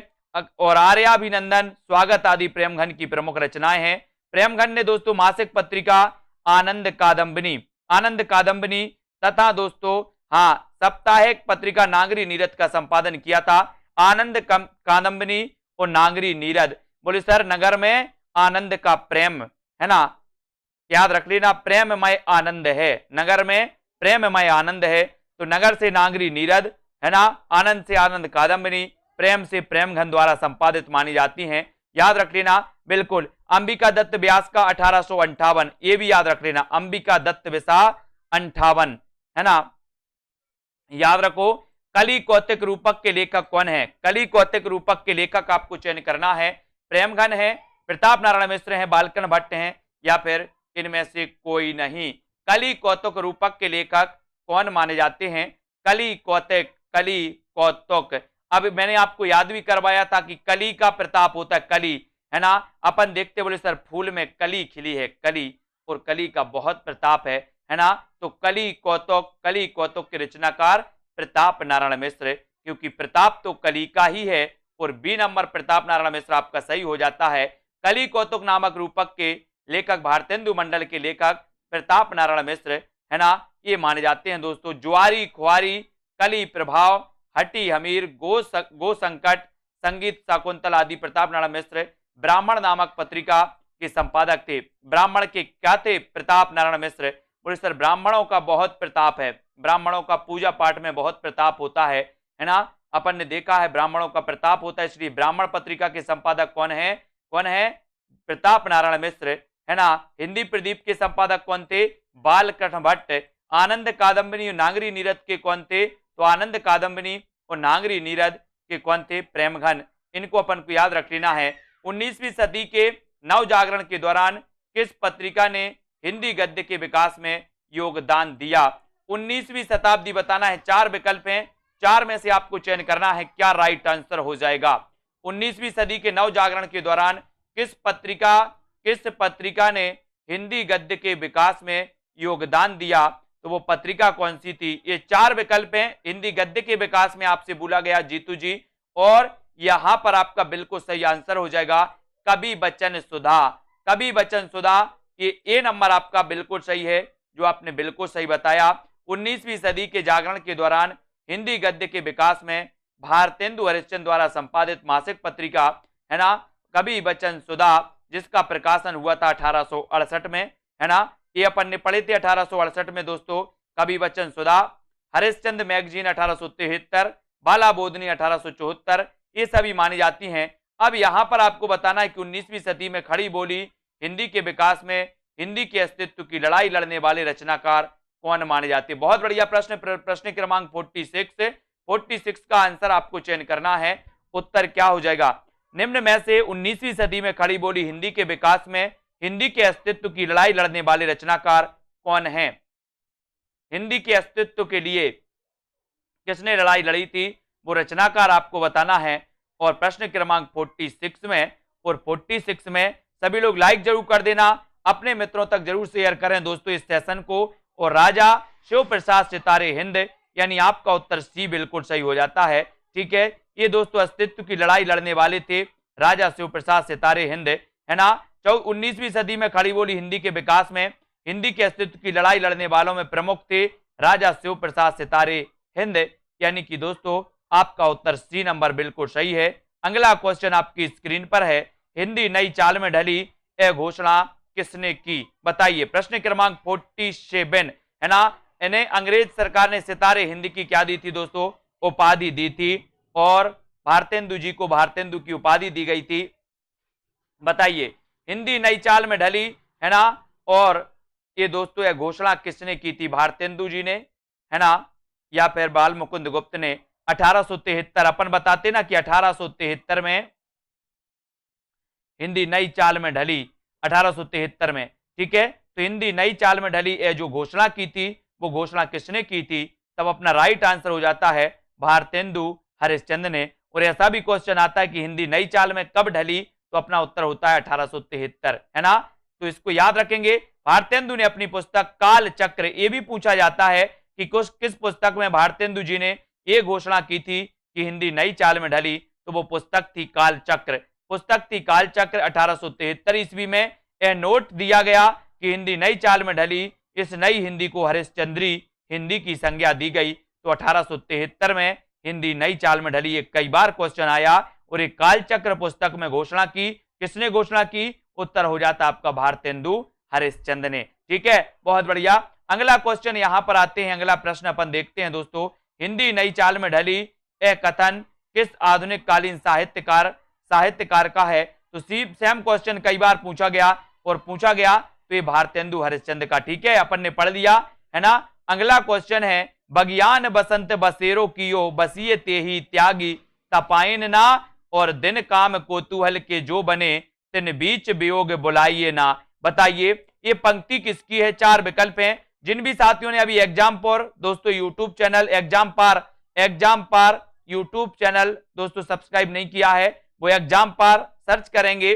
और आर्याभिनंदन, स्वागत आदि प्रेमघन की प्रमुख रचनाएं हैं। प्रेमघन ने दोस्तों मासिक पत्रिका आनंद कादम्बिनी तथा दोस्तों हाँ साप्ताहिक पत्रिका नागरी नीरद का संपादन किया था। आनंद कादम्बिनी और नागरी नीरद, बोले सर नगर में आनंद का प्रेम है ना, याद रख लेना, प्रेममय आनंद है, नगर में प्रेममय आनंद है, तो नगर से नागरी नीरद है ना, आनंद से आनंद कादम्बिनी, प्रेम से प्रेमघन द्वारा संपादित मानी जाती हैं, याद रख लेना बिल्कुल। अंबिका दत्त व्यास का 1858, ये भी याद रख लेना, अंबिका दत्त व्यास 58 है ना, याद रखो। कली कौतिक रूपक के लेखक कौन है? कली कौतिक रूपक के लेखक आपको चयन करना है, प्रेमघन है, प्रताप नारायण मिश्र है, बालकन भट्ट हैं, या फिर इनमें से कोई नहीं। कली कौतुक रूपक के लेखक कौन माने जाते हैं? कली कौतुक। अब मैंने आपको याद भी करवाया था कि कली का प्रताप होता है, कली है ना, अपन देखते बोले सर फूल में कली खिली है, कली, और कली का बहुत प्रताप है ना, तो कली कौतुक के रचनाकार प्रताप नारायण मिश्र, क्योंकि प्रताप तो कली का ही है, और बी नंबर प्रताप नारायण मिश्र आपका सही हो जाता है। कली कौतुक नामक रूपक के लेखक भारतेंदु मंडल के लेखक प्रताप नारायण मिश्र है ना, ये माने जाते हैं दोस्तों। जुआरी खुआरी, कली प्रभाव, हटी हमीर, गो संकट, संगीत शाकुंतल आदि प्रताप नारायण मिश्र ब्राह्मण नामक पत्रिका के संपादक थे। ब्राह्मण के क्या थे? प्रताप नारायण मिश्र। बोले सर ब्राह्मणों का बहुत प्रताप है, ब्राह्मणों का पूजा पाठ में बहुत प्रताप होता है ना, अपन ने देखा है ब्राह्मणों का प्रताप होता है, इसलिए ब्राह्मण पत्रिका के संपादक कौन है? प्रताप नारायण मिश्र है ना। हिंदी प्रदीप के संपादक कौन थे? बालकृष्ण भट्ट। आनंद कादम्बिनी और नागरी नीरद के कौन थे? तो आनंद कादम्बिनी और नागरी नीरद के कौन थे? प्रेमघन। इनको अपन को याद रख लेना है। 19वीं सदी के नव जागरण के दौरान किस पत्रिका ने हिंदी गद्य के विकास में योगदान दिया? 19वीं शताब्दी बताना है, 4 विकल्प हैं, 4 में से आपको चयन करना है, क्या राइट आंसर हो जाएगा? 19वीं सदी के नव जागरण के दौरान किस पत्रिका ने हिंदी गद्य के विकास में योगदान दिया? तो वो पत्रिका कौन सी थी? ये 4 विकल्प हैं हिंदी गद्य के विकास में, आपसे बोला गया जीतू जी, और यहां पर आपका बिल्कुल सही आंसर हो जाएगा कवि बच्चन सुधा। ये ए नंबर आपका बिल्कुल सही है, जो आपने बिल्कुल सही बताया। 19वीं सदी के जागरण के दौरान हिंदी गद्य के विकास में भारतेंदु हरिश्चंद्र द्वारा संपादित मासिक पत्रिका है ना, कवि बच्चन सुधा, जिसका प्रकाशन हुआ था 1868 में है ना, ये अपन ने पढ़े थे 1868 में दोस्तों। कवि बच्चन सुधा, हरिश्चंद्र मैगजीन 1873, बाला बोधनी 1874, ये सभी मानी जाती हैं। अब यहां पर आपको बताना है कि 19वीं सदी में खड़ी बोली हिंदी के विकास में हिंदी के अस्तित्व की लड़ाई लड़ने वाले रचनाकार कौन माने जाते हैं? बहुत बढ़िया प्रश्न। प्रश्न क्रमांक 46 का आंसर आपको चयन करना है। उत्तर क्या हो जाएगा? निम्न में से 19वीं सदी में खड़ी बोली हिंदी के विकास में हिंदी के अस्तित्व की लड़ाई लड़ने वाले रचनाकार कौन है? हिंदी के अस्तित्व के लिए किसने लड़ाई लड़ी थी, वो रचनाकार आपको बताना है। और प्रश्न क्रमांक 46 में, और 46 में सभी लोग लाइक जरूर कर देना, अपने मित्रों तक जरूर शेयर करें दोस्तों इस सेशन को। और राजा शिव प्रसाद सितारे हिंद, यानी आपका उत्तर सी बिल्कुल सही हो जाता है, ठीक है। ये दोस्तों अस्तित्व की लड़ाई लड़ने वाले थे राजा शिव प्रसाद सितारे हिंद है ना। 19वीं सदी में खड़ी बोली हिंदी के विकास में हिंदी के अस्तित्व की लड़ाई लड़ने वालों में प्रमुख थे राजा शिव प्रसाद सितारे हिंद, यानी कि दोस्तों आपका उत्तर सी नंबर बिल्कुल सही है। अगला क्वेश्चन आपकी स्क्रीन पर है, हिंदी नई चाल में ढली यह घोषणा किसने की? बताइए। प्रश्न क्रमांक 47 है ना। इन्हें अंग्रेज सरकार ने सितारे हिंदी की क्या दी थी दोस्तों? उपाधि दी थी, और भारतेंदु जी को भारतेंदु की उपाधि दी गई थी। बताइए, हिंदी नई चाल में ढली है ना, और ये दोस्तों यह घोषणा किसने की थी? भारतेंदु जी ने है ना, या फिर बाल मुकुंद गुप्त ने 1873, अपन बताते ना कि 1873 में हिंदी नई चाल में ढली, 1873 में, ठीक है। तो हिंदी नई चाल में ढली ये जो घोषणा की थी, वो घोषणा किसने की थी? तब अपना राइट आंसर हो जाता है भारतेंदु हरिश्चंद्र ने। और ऐसा भी क्वेश्चन आता है कि हिंदी नई चाल में कब ढली, तो अपना उत्तर होता है 1873, है ना। तो इसको याद रखेंगे। भारतेंदु ने अपनी पुस्तक काल चक्र, ये भी पूछा जाता है कि किस पुस्तक में भारतेंदु जी ने ये घोषणा की थी कि हिंदी नई चाल में ढली, तो वो पुस्तक थी काल चक्र। पुस्तक थी काल चक्र 1873 ईस्वी में। यह नोट दिया गया कि हिंदी नई चाल में ढली, इस नई हिंदी को हरिश्चंद्री हिंदी की संज्ञा दी गई। तो 1873 में हिंदी नई चाल में ढली, ये कई बार क्वेश्चन आया। और एक कालचक्र पुस्तक में घोषणा की, किसने घोषणा की? उत्तर हो जाता आपका भारतेंदु हरिश्चंद्र ने, ठीक है। बहुत बढ़िया। अगला क्वेश्चन यहां पर आते हैं, अगला प्रश्न अपन देखते हैं दोस्तों। हिंदी नई चाल में ढली यह कथन किस आधुनिक कालीन साहित्यकार का है? तो सेम क्वेश्चन कई बार पूछा गया तो ये भारतेंदु हरिश्चंद्र का, ठीक है, अपन ने पढ़ लिया, है ना। अगला क्वेश्चन है, बगियान बसंत बसेरो कियो बसिए तेही त्यागी तपाइन ना और दिन काम कोतूहल के जो बने तिन बीच वियोग बुलाइए ना। बताइए ये पंक्ति किसकी है? 4 विकल्प हैं। जिन भी साथियों ने अभी एग्जाम पर दोस्तों यूट्यूब चैनल एग्जाम पार यूट्यूब चैनल दोस्तों सब्सक्राइब नहीं किया है, वो एग्जाम पार सर्च करेंगे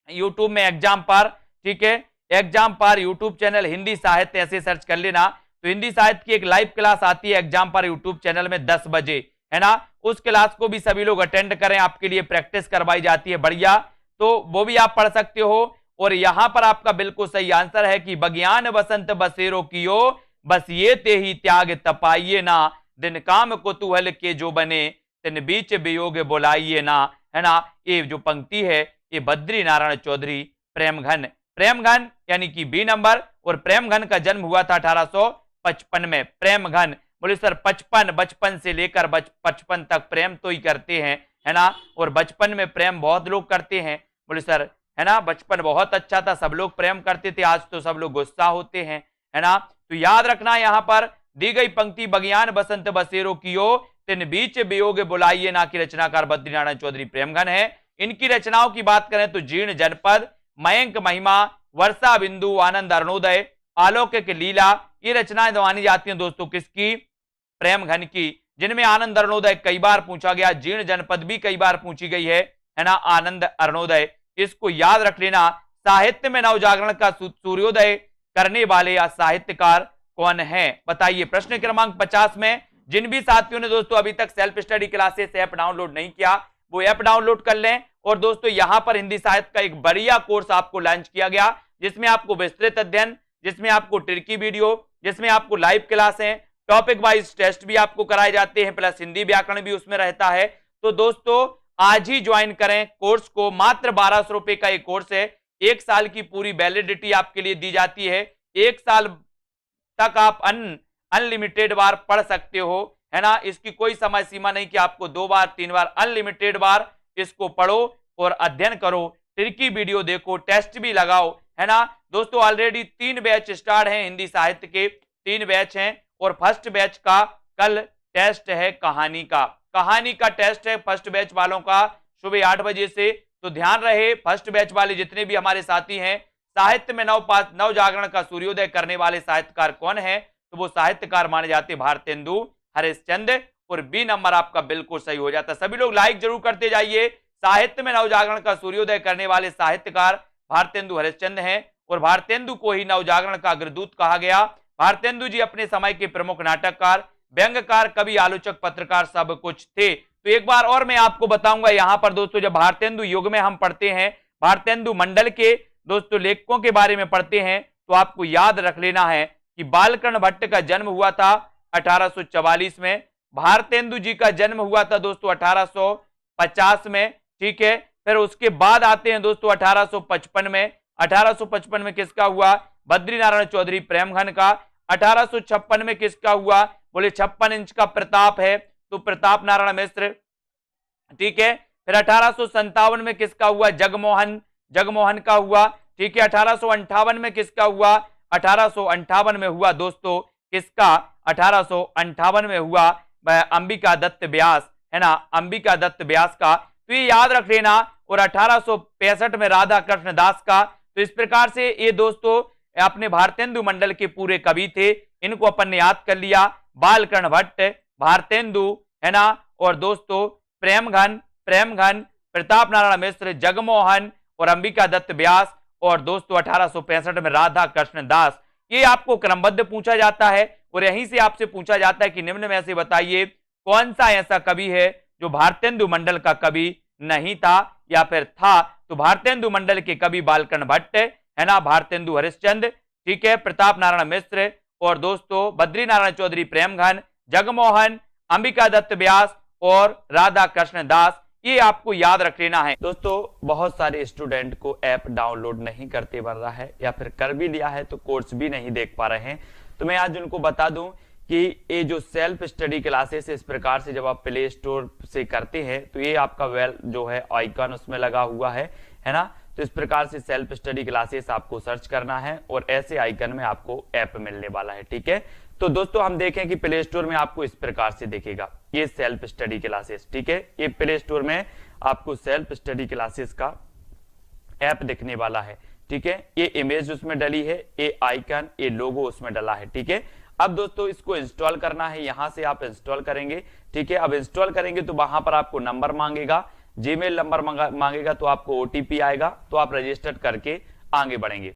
यूट्यूब में, एग्जाम पार, ठीक है, एग्जाम पार यूट्यूब चैनल, हिंदी साहित्य ऐसे सर्च कर लेना। तो हिंदी साहित्य की एक लाइव क्लास आती है एग्जाम पार यूट्यूब चैनल में 10 बजे, है ना। उस क्लास को भी सभी लोग अटेंड करें, आपके लिए प्रैक्टिस करवाई जाती है, बढ़िया। तो वो भी आप पढ़ सकते हो। और यहां पर आपका बिल्कुल सही आंसर है कि बगियान बसंत बसेरो कियो बस ये ते ही त्याग तपाइए ना दिन काम कुतूहल के जो बने तिन बीच वियोग बुलाइए ना, है ना। ये जो पंक्ति है ये बद्री नारायण चौधरी प्रेमघन यानी कि बी नंबर। और प्रेमघन का जन्म हुआ था 1855 में। प्रेमघन बोले सर 55, बचपन से लेकर 55 तक प्रेम तो ही करते हैं, है ना। और बचपन में प्रेम बहुत लोग करते हैं, बोले सर, है ना, बचपन बहुत अच्छा था, सब लोग प्रेम करते थे, आज तो सब लोग गुस्सा होते हैं, है ना। तो याद रखना यहां पर दी गई पंक्ति बगियान बसंत बसेरो कियो तिन बीच वियोग बुलाइए ना की रचनाकार बद्रीनारायण चौधरी प्रेमघन है। इनकी रचनाओं की बात करें तो जीर्ण जनपद, मयंक महिमा, वर्षा बिंदु, आनंद अरुणोदय, अलौकिक लीला, ये रचनाएं मानी जाती हैं दोस्तों किसकी? प्रेमघन की। जिनमें आनंद अरुणोदय कई बार पूछा गया, जीर्ण जनपद भी कई बार पूछी गई है ना, आनंद अरुणोदय, इसको याद रख लेना। साहित्य में नवजागरण का सूर्योदय करने वाले या साहित्यकार कौन है? बताइए। प्रश्न क्रमांक 50 में जिन भी साथियों ने दोस्तों अभी तक self study classes app download नहीं किया, वो ऐप डाउनलोड कर लें। और दोस्तों यहां पर हिंदी साहित्य का एक बढ़िया कोर्स आपको लॉन्च किया गया, जिसमें आपको विस्तृत अध्ययन, जिसमें आपको ट्रिकी वीडियो, जिसमें आपको लाइव क्लासें, टॉपिक वाइज टेस्ट भी आपको कराए जाते हैं, प्लस हिंदी व्याकरण भी उसमें रहता है। तो दोस्तों आज ही ज्वाइन करें कोर्स को। मात्र 1200 रुपए का एक कोर्स है, 1 साल की पूरी वैलिडिटी आपके लिए दी जाती है। 1 साल तक आप अनलिमिटेड बार पढ़ सकते हो, है ना। इसकी कोई समय सीमा नहीं कि आपको 2 बार 3 बार, अनलिमिटेड बार इसको पढ़ो और अध्ययन करो, ट्रिकी वीडियो देखो, टेस्ट भी लगाओ, है ना। दोस्तों ऑलरेडी 3 बैच स्टार्ट हैं हिंदी साहित्य के, 3 बैच हैं। और फर्स्ट बैच का कल टेस्ट है कहानी का टेस्ट है फर्स्ट बैच वालों का सुबह 8 बजे से। तो ध्यान रहे फर्स्ट बैच वाले जितने भी हमारे साथी हैं, साहित्य में नव जागरण का सूर्योदय करने वाले साहित्यकार कौन है? तो वो साहित्यकार माने जाते भारतेंदु हरिश्चंद्र। और बी नंबर आपका बिल्कुल सही हो जाता। सभी लोग लाइक जरूर करते जाइए। साहित्य में नवजागरण का सूर्योदय करने वाले साहित्यकार भारतेंदु हरिश्चंद्र हैं। और भारतेंदु को ही नवजागरण का अग्रदूत कहा गया। भारतेंदु जी अपने समय के प्रमुख नाटककार, व्यंग्यकार, कवि, आलोचक, पत्रकार सब कुछ थे। तो एक बार और मैं आपको बताऊंगा यहां पर दोस्तों, जब भारतेंदु युग में हम पढ़ते हैं, भारतेंदु मंडल के दोस्तों लेखकों के बारे में पढ़ते हैं, तो आपको याद रख लेना है कि बालकृष्ण भट्ट का जन्म हुआ था 1844 में। भारतेंदु जी का जन्म हुआ था दोस्तों 1850 में, ठीक है। फिर उसके बाद आते हैं दोस्तों 1855 में। 1855 में किसका हुआ? बद्रीनारायण चौधरी प्रेमघन का। 1856 में किसका हुआ? बोले 56 इंच का प्रताप है, तो प्रताप नारायण मिश्र, ठीक है। फिर 1857 में किसका हुआ? जगमोहन का हुआ, ठीक है। 1858 में किसका हुआ? 1858 में हुआ दोस्तों किसका? 1858 में हुआ अंबिका दत्त व्यास, है ना, अंबिका दत्त व्यास का, तो ये याद रख लेना। और 1865 में राधा कृष्ण दास का। तो इस प्रकार से ये दोस्तों अपने भारतेंदु मंडल के पूरे कवि थे, इनको अपन ने याद कर लिया। बालकर्ण भट्ट, भारतेंदु, है ना, और दोस्तों प्रेमघन, प्रताप नारायण मिश्र, जगमोहन और अंबिका दत्त व्यास, और दोस्तों 1865 में राधा कृष्ण दास। ये आपको क्रमबद्ध पूछा जाता है और यहीं से आपसे पूछा जाता है कि निम्न में से बताइए कौन सा ऐसा कवि है जो भारतेंदु मंडल का कवि नहीं था या फिर था। तो भारतेंदु मंडल के कवि बालकर्ण भट्ट, है ना, भारतेंदु हरिश्चंद्र, ठीक है, प्रताप नारायण मिश्र, और दोस्तों बद्री नारायण चौधरी प्रेमघन, जगमोहन, अंबिका दत्त व्यास और राधा कृष्ण दास। ये आपको याद रख लेना है। दोस्तों बहुत सारे स्टूडेंट को ऐप डाउनलोड नहीं करते बन रहा है या फिर कर भी लिया है तो कोर्स भी नहीं देख पा रहे हैं। तो मैं आज उनको बता दूं कि ये जो सेल्फ स्टडी क्लासेस इस प्रकार से जब आप प्ले स्टोर से करते हैं तो ये आपका वेल जो है आइकन उसमें लगा हुआ है ना। तो इस प्रकार से सेल्फ स्टडी क्लासेस आपको सर्च करना है और ऐसे आइकन में आपको ऐप मिलने वाला है, ठीक है। तो दोस्तों हम देखें कि प्ले स्टोर में आपको इस प्रकार से दिखेगा ये सेल्फ स्टडी क्लासेस, ठीक है। ये प्ले स्टोर में आपको सेल्फ स्टडी क्लासेस का ऐप दिखने वाला है, ठीक है। ये इमेज उसमें डली है, ये आइकन, ये लोगो उसमें डला है, ठीक है। अब दोस्तों इसको इंस्टॉल करना है, यहां से आप इंस्टॉल करेंगे, ठीक है। अब इंस्टॉल करेंगे तो वहां पर आपको नंबर मांगेगा, जीमेल नंबर मांगेगा, तो आपको ओटीपी आएगा, तो आप रजिस्टर करके आगे बढ़ेंगे।